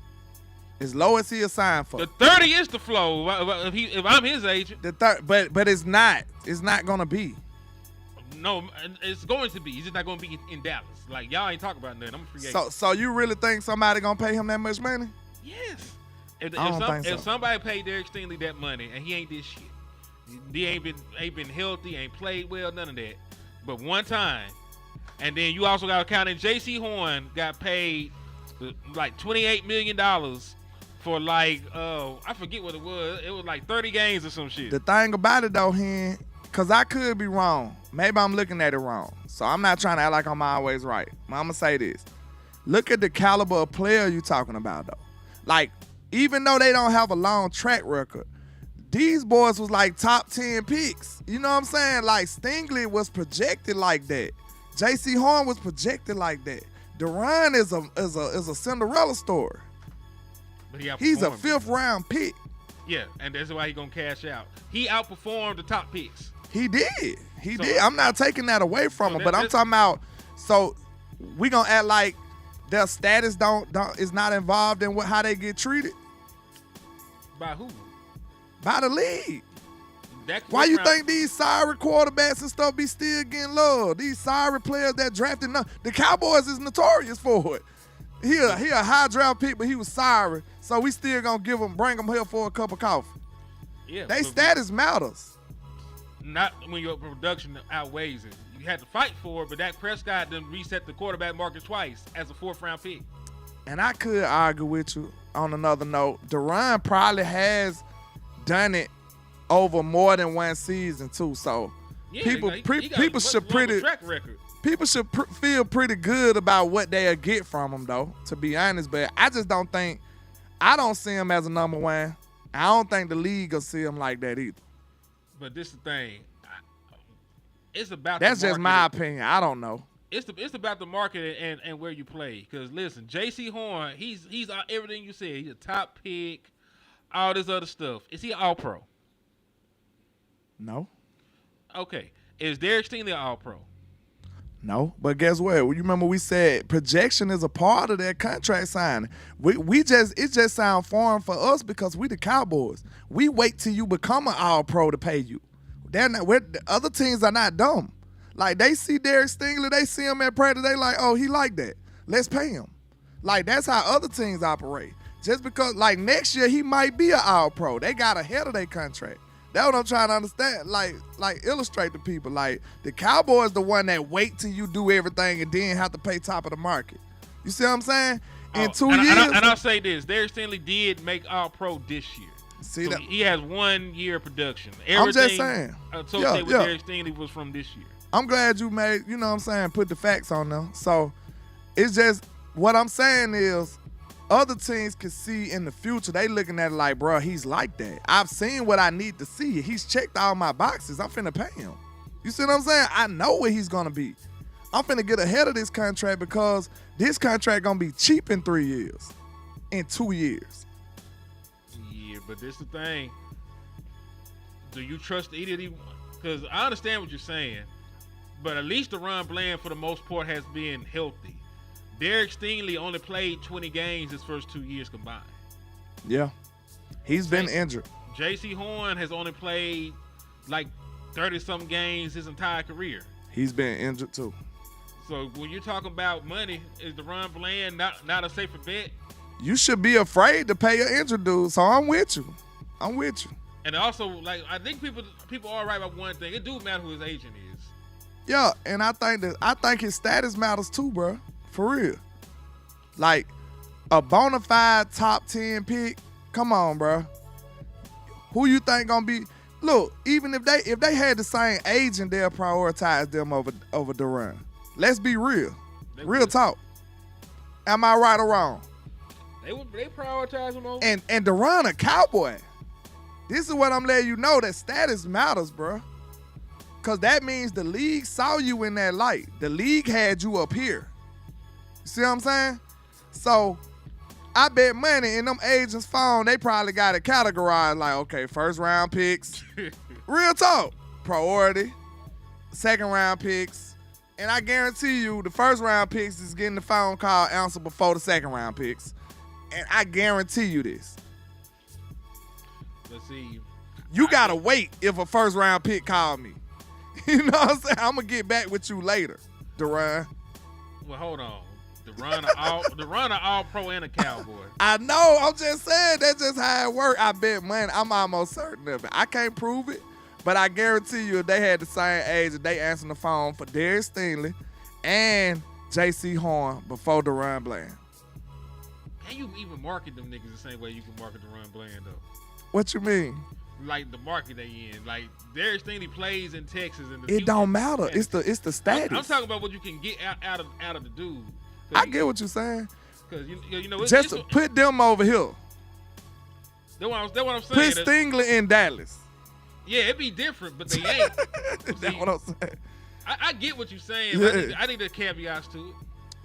As low as he assigned for. The 30 is the floor if I'm his agent. But it's not. It's not gonna be. No, it's going to be. He's just not going to be in Dallas. Like, y'all ain't talking about nothing. I'm a free agent. So you really think somebody gonna pay him that much money? Yes. I don't think so. If somebody paid Derek Stingley that money and he ain't this shit, he ain't been healthy, ain't played well, none of that. But one time, and then you also got to count in J.C. Horn got paid like $28 million for like I forget what it was. It was like 30 games or some shit. The thing about it though, Hen, because I could be wrong. Maybe I'm looking at it wrong. So I'm not trying to act like I'm always right. But I'm going to say this. Look at the caliber of player you talking about though. Like, even though they don't have a long track record, these boys was like top 10 picks. You know what I'm saying? Like, Stingley was projected like that. J.C. Horn was projected like that. Duran is a Cinderella story. But He's a 5th round pick. Yeah, and that's why he gonna cash out. He outperformed the top picks. He did. He did. I'm not taking that away from him, but I'm talking about. So we gonna act like their status is not involved in how they get treated. By who? By the league. Why you think these sorry quarterbacks and stuff be still getting love? These sorry players that drafted the Cowboys is notorious for it. He a high draft pick, but he was sorry, so we still gonna bring him here for a cup of coffee. Yeah, they status matters. Not when your production outweighs it. You had to fight for it, but Dak Prescott done reset the quarterback market twice as a 4th round pick. And I could argue with you on another note. Duran probably has done it over more than one season too. So yeah, people should feel pretty good about what they'll get from him though, to be honest. But I just don't see him as a number one. I don't think the league will see him like that either. But this is the thing. It's about that's just my opinion. I don't know. It's about the market and where you play. Because listen, J.C. Horn, he's everything you said. He's a top pick, all this other stuff. Is he all pro? No. Okay. Is Derek Stingley all pro? No, but guess what? You remember we said projection is a part of that contract signing. It just sound foreign for us because we the Cowboys. We wait till you become an all-pro to pay you. The other teams are not dumb. Like, they see Derek Stingley, they see him at practice, they like, oh, he like that. Let's pay him. Like, that's how other teams operate. Just because, like, next year he might be an all-pro. They got ahead of their contract. That's what I'm trying to understand. Like illustrate to people. Like, the Cowboys the one that wait till you do everything and then have to pay top of the market. You see what I'm saying? In 2 years. And I'll say this. Derek Stingley did make All-Pro this year. See so that? He has 1 year of production. I'm just saying. Associated with Derek Stingley was from this year. I'm glad you made, you know what I'm saying, put the facts on them. So it's just, what I'm saying is, other teams can see in the future, they looking at it like, bro, he's like that. I've seen what I need to see. He's checked all my boxes. I'm finna pay him. You see what I'm saying? I know where he's gonna be. I'm finna get ahead of this contract because this contract gonna be cheap in 3 years, in 2 years. Yeah, but this is the thing. Do you trust either of these? Because I understand what you're saying, but at least Deron Bland, for the most part, has been healthy. Derek Stingley only played 20 games his first 2 years combined. Yeah. He's been injured. J.C. Horn has only played like 30-something games his entire career. He's been injured too. So when you're talking about money, is Deron Bland not a safer bet? You should be afraid to pay your injured dude, so I'm with you. And also, like, I think people are right about one thing. It do matter who his agent is. Yeah, and I think his status matters too, bro. For real. Like, a bona fide top 10 pick, come on, bro. Who you think gonna be? Look, even if they had the same agent, they'll prioritize them over Duran. Let's be real. Real talk. Am I right or wrong? They prioritize him over. And Duran a Cowboy. This is what I'm letting you know, that status matters, bro. Because that means the league saw you in that light. The league had you up here. You see what I'm saying? So I bet money in them agents' phone, they probably got it categorized like, okay, first round picks. Real talk. Priority. Second round picks. And I guarantee you the first round picks is getting the phone call answered before the second round picks. And I guarantee you this. Let's see. You gotta wait if a first round pick called me. You know what I'm saying? I'm gonna get back with you later, Duran. Well, hold on. The run all pro and a Cowboy. I know. I'm just saying that's just how it works. I bet money. I'm almost certain of it. I can't prove it, but I guarantee you if they had the same age and they answering the phone for Darius Stingley and J.C. Horn before Duran Bland. Can you even market them niggas the same way you can market Duran Bland, though? What you mean? Like the market they in. Like Darius Stingley plays in Texas. And It don't matter. It's the status. I'm talking about what you can get out of the dude. I get what you're saying. Because you know Just put them over here. That's what I'm saying. Put Stingley in Dallas. Yeah, it'd be different, but they ain't. That's what I'm saying. I get what you're saying. Yeah. I think there's caveats to it.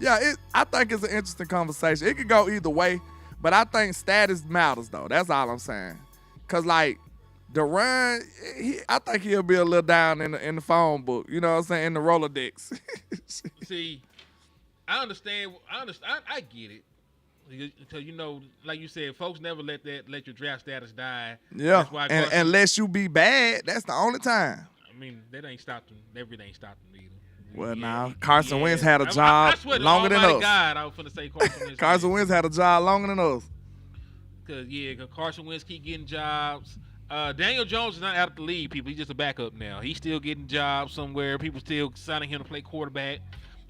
Yeah, I think it's an interesting conversation. It could go either way, but I think status matters, though. That's all I'm saying. Because, like, Duran, I think he'll be a little down in the phone book. You know what I'm saying? In the Rolodex. See, I understand. I get it. Because, you know, like you said, folks never let your draft status die. Yeah, That's why and unless you be bad, that's the only time. I mean, that ain't stopped them. Everything ain't stopped them either. Well, now Carson Wentz had a job I swear to longer than Almighty us. God, I was finna say Carson Wentz. Carson Wentz had a job longer than us. Cause Carson Wentz keep getting jobs. Daniel Jones is not out of the league, people. He's just a backup now. He's still getting jobs somewhere. People still signing him to play quarterback.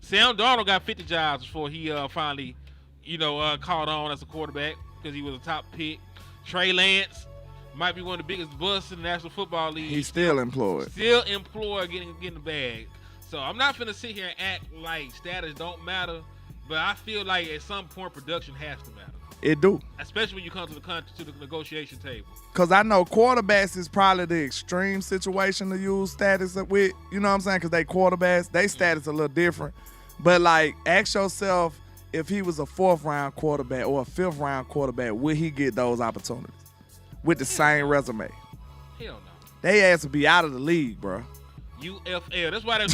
Sam Darnold got 50 jobs before he finally, caught on as a quarterback because he was a top pick. Trey Lance might be one of the biggest busts in the National Football League. He's still employed. Still employed, getting the bag. So I'm not finna sit here and act like status don't matter, but I feel like at some point production has to matter. It do. Especially when you come to the negotiation table. Because I know quarterbacks is probably the extreme situation to use status with. You know what I'm saying? Because they quarterbacks, they status a little different. But, like, ask yourself if he was a 4th-round quarterback or a 5th-round quarterback, would he get those opportunities with the same resume? Hell no. They ass to be out of the league, bro. UFL. That's why the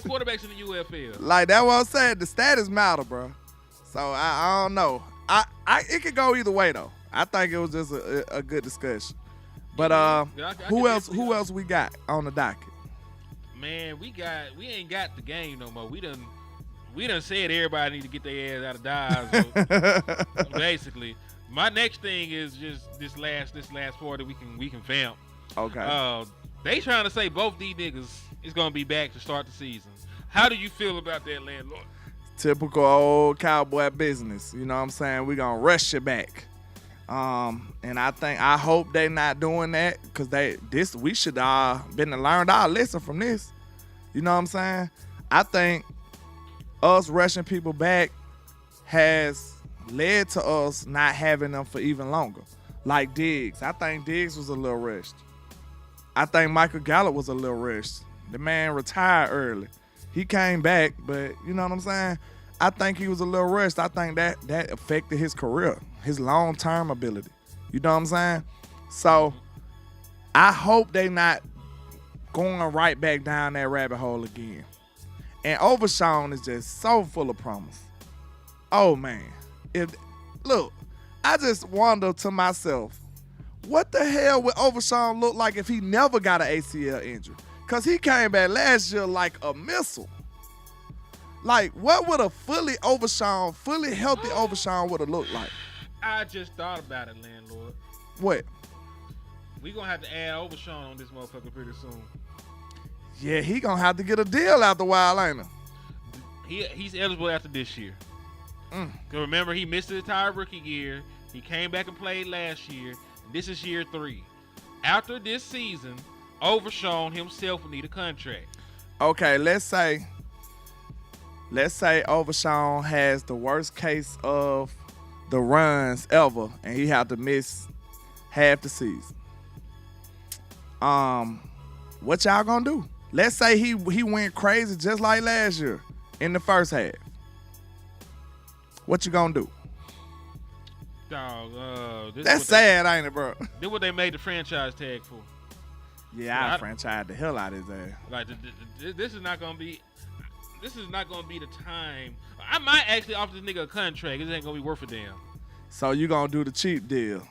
quarterbacks in the UFL. Like, that's what I'm saying. The status matter, bro. So, I don't know. It could go either way, though. I think it was just a good discussion. But who else we got on the docket? Man, we ain't got the game no more. We done said everybody need to get their ass out of Dodge. So basically, my next thing is just this last part that we can vamp. Okay. They trying to say both these niggas is gonna be back to start the season. How do you feel about that, landlord? Typical old cowboy business. You know what I'm saying? We gonna rush you back. And I hope they not doing that because we should been learned our lesson from this. You know what I'm saying? I think us rushing people back has led to us not having them for even longer. Like Diggs. I think Diggs was a little rushed. I think Michael Gallup was a little rushed. The man retired early. He came back, but you know what I'm saying? I think he was a little rushed. I think that affected his career, his long-term ability. You know what I'm saying? So I hope they not going right back down that rabbit hole again. And Overshawn is just so full of promise. Oh, man. I just wonder to myself, what the hell would Overshawn look like if he never got an ACL injury? Because he came back last year like a missile. Like, what would a fully healthy Overshawn would have looked like? I just thought about it, landlord. What? We gonna have to add Overshawn on this motherfucker pretty soon. Yeah, he gonna have to get a deal after a while, ain't he? He's eligible after this year. Cause remember, he missed the entire rookie year. He came back and played last year. And this is year 3. After this season, Overshawn himself will need a contract. Okay, let's say Overshawn has the worst case of the runs ever, and he had to miss half the season. What y'all gonna do? Let's say he went crazy just like last year in the first half. What you gonna do? Dog, that's sad, ain't it, bro? This what they made the franchise tag for. Yeah, I franchised the hell out of his ass. Like this is not gonna be the time. I might actually offer this nigga a contract. It ain't gonna be worth a damn. So you gonna do the cheap deal?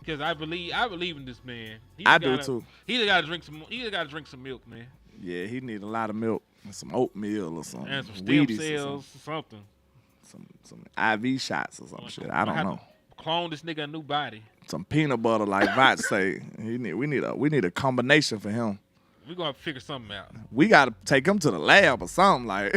Because I believe in this man. I do too. He just gotta drink some. He just gotta drink some milk, man. Yeah, he need a lot of milk and some oatmeal or something. And some stem Wheaties cells or something. Some IV shots or some shit. I don't know. Clone this nigga a new body. Some peanut butter, like Vot say. We need a combination for him. We gonna figure something out. We gotta take him to the lab or something like.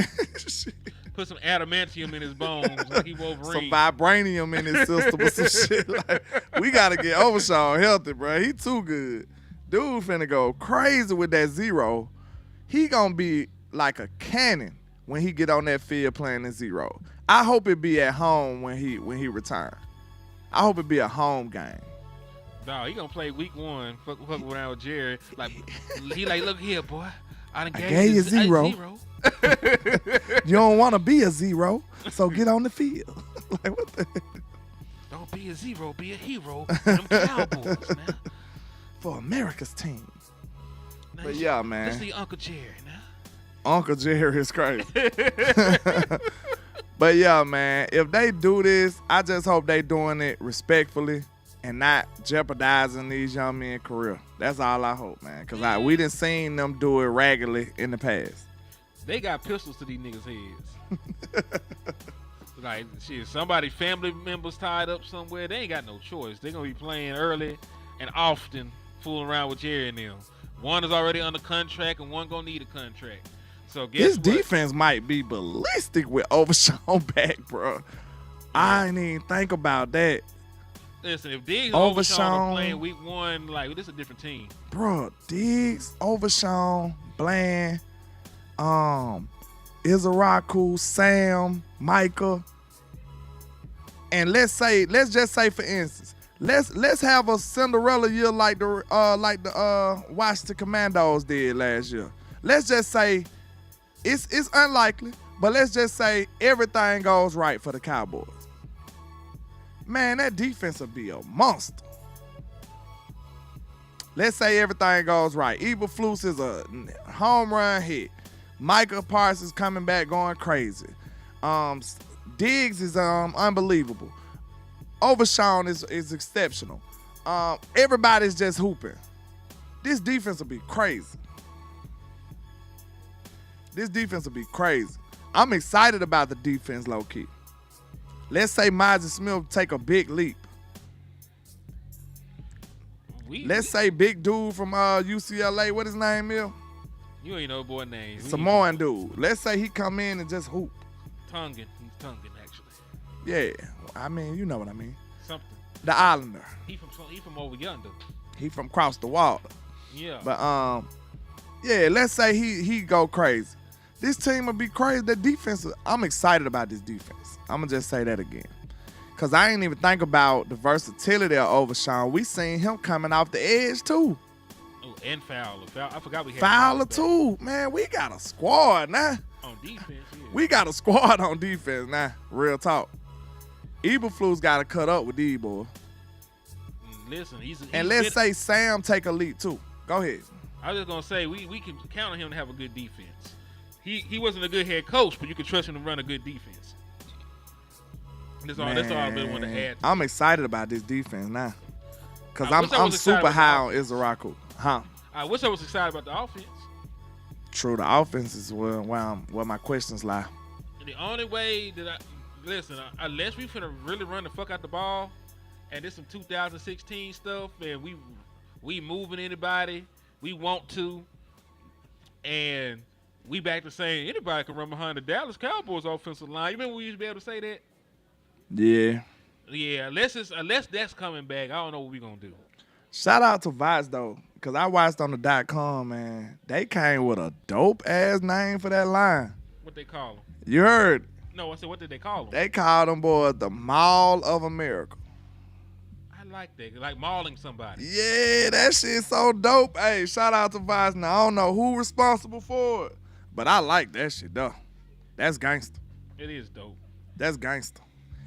Put some adamantium in his bones like he Wolverine. Some vibranium in his system or some shit. Like, we gotta get Overshawn healthy, bro. He too good. Dude finna go crazy with that zero. He gonna be like a cannon when he get on that field playing the zero. I hope it be at home when he return. I hope it be a home game. Dog, he gonna play week 1. Fuck around with Jerry. Like he like, look here, boy. I gave you zero. You don't want to be a zero, so get on the field. Like, what the? Don't be a zero, be a hero. Them Cowboys, man. For America's team. Now, But yeah, man. Let's see Uncle Jerry now. Uncle Jerry is crazy. But yeah, man, if they do this, I just hope they doing it respectfully and not jeopardizing these young men's career. That's all I hope, man. Because we done seen them do it regularly in the past. They got pistols to these niggas' heads. Like, shit, somebody family members tied up somewhere, they ain't got no choice. They gonna be playing early and often, fooling around with Jerry and them. One is already under contract and one gonna need a contract. So guess This what? defense might be ballistic with Overshawn back, bro. I ain't even think about that. Listen, if Diggs and Overshawn are Overshawn. playing week 1, like, this is a different team. Bro, Diggs, Overshawn, Bland, Izaraku, Sam, Micah. And let's just say for instance, let's have a Cinderella year like the Washington Commandos did last year. Let's just say it's unlikely, but let's just say everything goes right for the Cowboys. Man, that defense will be a monster. Let's say everything goes right. Eberflus is a home run hit. Micah Parsons coming back going crazy. Diggs is unbelievable. Overshawn is exceptional. Everybody's just hooping. This defense will be crazy. I'm excited about the defense, low key. Let's say Myles Smith take a big leap. Let's say big dude from UCLA, what his name is? You ain't know boy name. Samoan dude. Let's say he come in and just hoop. Tongan. He's Tongan, actually. Yeah, I mean, you know what I mean. Something. The Islander. He from over yonder. He from across the water. Yeah. But yeah, let's say he go crazy. This team will be crazy. The defense, I'm excited about this defense. I'm going to just say that again. Because I ain't even think about the versatility of Overshawn. We seen him coming off the edge, too. Oh, and Fowler. I forgot we had Fowler, too. Man, we got a squad now. On defense, yeah. We got a squad on defense now. Real talk. Eberflus got to cut up with these boys. Listen, he's And let's say Sam take a leap, too. Go ahead. I was just going to say, we can count on him to have a good defense. He wasn't a good head coach, but you can trust him to run a good defense. That's all I really want to add. I'm excited about this defense now. Because I wish I I'm was excited super about high on the Izaraku. Huh? I wish I was excited about the offense. True, the offense is where my questions lie. The only way that unless we finna really run the fuck out the ball, and this some 2016 stuff, and we moving anybody we want to, and we back to saying anybody can run behind the Dallas Cowboys offensive line. You remember we used to be able to say that? Yeah. Yeah, unless that's coming back, I don't know what we gonna do. Shout out to Vice though, because I watched on the .com, man. They came with a dope ass name for that line. What they call them? You heard? No, I said what did they call them? They called them boys the Mall of America. I like that, like mauling somebody. Yeah, that shit's so dope. Hey, shout out to Vice. Now I don't know who responsible for it, but I like that shit though. That's gangster. It is dope. That's gangster.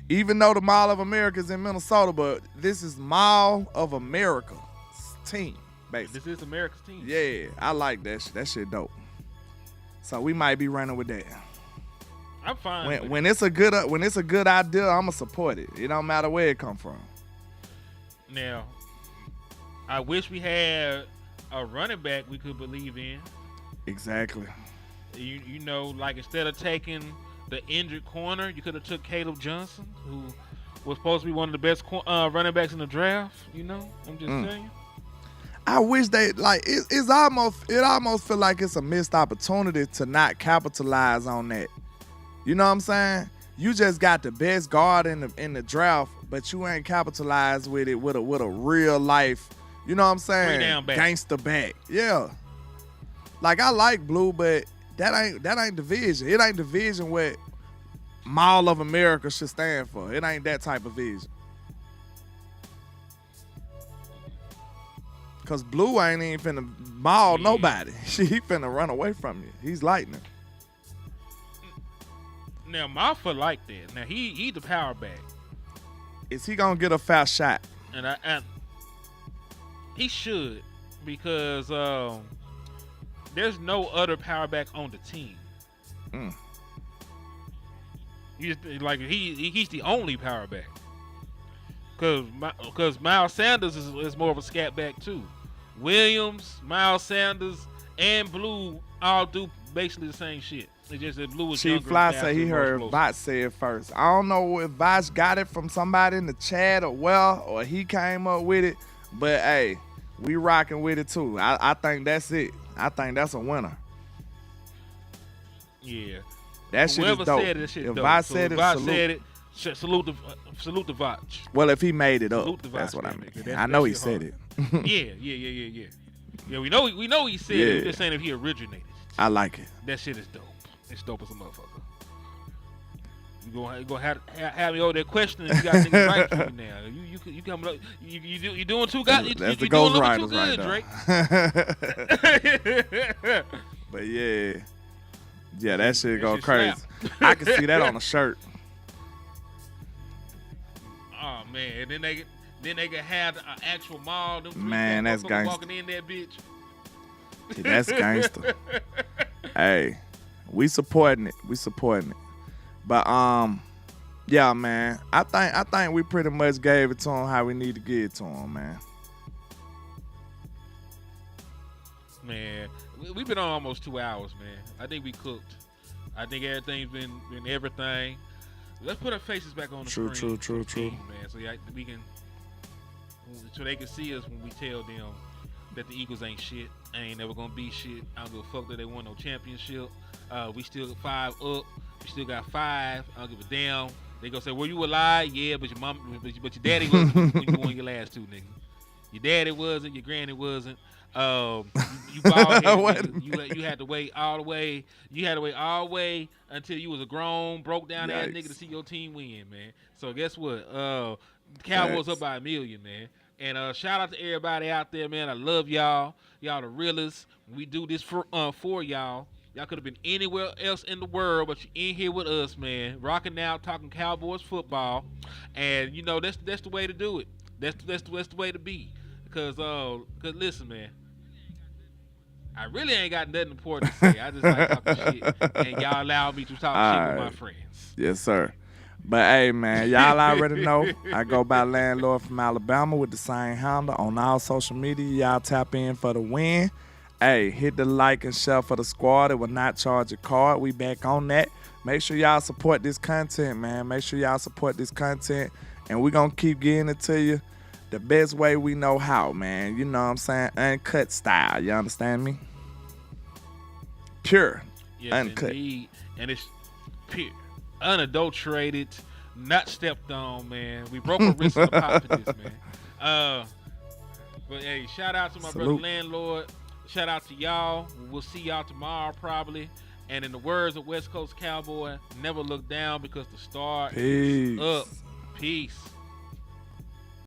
Even though the Mall of America is in Minnesota, but this is Mall of America's team, basically. This is America's team. Yeah, I like that shit. That shit dope. So we might be running with that. I'm fine. When it's a good idea, I'ma support it. It don't matter where it come from. Now, I wish we had a running back we could believe in. Exactly. You know, like instead of taking the injured corner, you could have took Caleb Johnson, who was supposed to be one of the best running backs in the draft. You know, I'm just saying. I wish they like it almost feel like it's a missed opportunity to not capitalize on that. You know what I'm saying? You just got the best guard in the draft, but you ain't capitalized with it with a real life. You know what I'm saying? 3-down back. Gangster back. Yeah. Like I like Blue, but that ain't the vision. It ain't the vision what Mall of America should stand for. It ain't that type of vision. Cause Blue ain't even finna maul nobody. He finna run away from you. He's lightning. Now Maffa like that. Now he the power back. Is he gonna get a foul shot? And he should, because there's no other power back on the team. He's the only power back. Because Miles Sanders is more of a scat back too. Williams, Miles Sanders, and Blue all do basically the same shit. It's just that Blue was Chief younger. Fly say he heard Vach say it first. I don't know if Vach got it from somebody in the chat or he came up with it, but hey, we rocking with it too. I think that's it. I think that's a winner. Yeah. That shit Whoever is dope. said it, that shit If dope. Vach So said if it, Vach salute. said it, salute the Vach. Well, if he made it up, Salute the that's Vach, what I man, mean. nigga. I know he shit said hard. it. Yeah. Yeah, we know he said it. We're just saying if he originated. I like it. That shit is dope. It's dope as a motherfucker. You gonna have me over there questioning. You got niggas right for me now. You coming up? You doing too good? You That's the doing a Ghost little bit Riders too right good, there. Drake. But yeah, that shit go shit crazy. slap. I can see that on a shirt. Oh man, and then they can have an actual mall. Them Man, that's gangsta. Walking in that bitch. That's gangster. Hey, we supporting it. But yeah, man. I think we pretty much gave it to him how we need to get it to him, man. Man, we've been on almost 2 hours, man. I think we cooked. I think everything's been everything. Let's put our faces back on the True, screen. true, Man, so they can see us when we tell them that the Eagles ain't shit. Ain't never gonna be shit. I don't give a fuck that they won no championship. We still got 5 up. We still got 5. I don't give a damn. They gonna say, "Were you alive?" Yeah, but your mom, but your daddy wasn't when you won your last 2, nigga. Your daddy wasn't. Your granny wasn't. You bald you had to wait all the way. You had to wait all the way until you was a grown, broke down ass nigga to see your team win, man. So guess what? Cowboys up by 1 million, man. And shout out to everybody out there, man. I love y'all. Y'all the realest. We do this for y'all. Y'all could have been anywhere else in the world, but you're in here with us, man. Rocking out, talking Cowboys football, and you know that's the way to do it. That's the way to be. Cause listen, man. I really ain't got nothing important to say. I just like talking shit, and y'all allow me to talk shit with my friends. Yes, sir. But hey, man, y'all already know I go by Landlord from Alabama with the same handle on all social media. Y'all tap in for the win. Hey, hit the like and share for the squad. It will not charge a card. We back on that. Make sure y'all support this content, man. Make sure y'all support this content, and we're going to keep getting it to you the best way we know how, man. You know what I'm saying? Uncut style. You understand me? Pure. Yes, uncut. Indeed. And it's pure, unadulterated, not stepped on, man. We broke a wrist in the pot for this, man. But hey, shout out to my brother Landlord. Shout out to y'all. We'll see y'all tomorrow probably. And in the words of West Coast Cowboy, never look down because the star is up. Peace.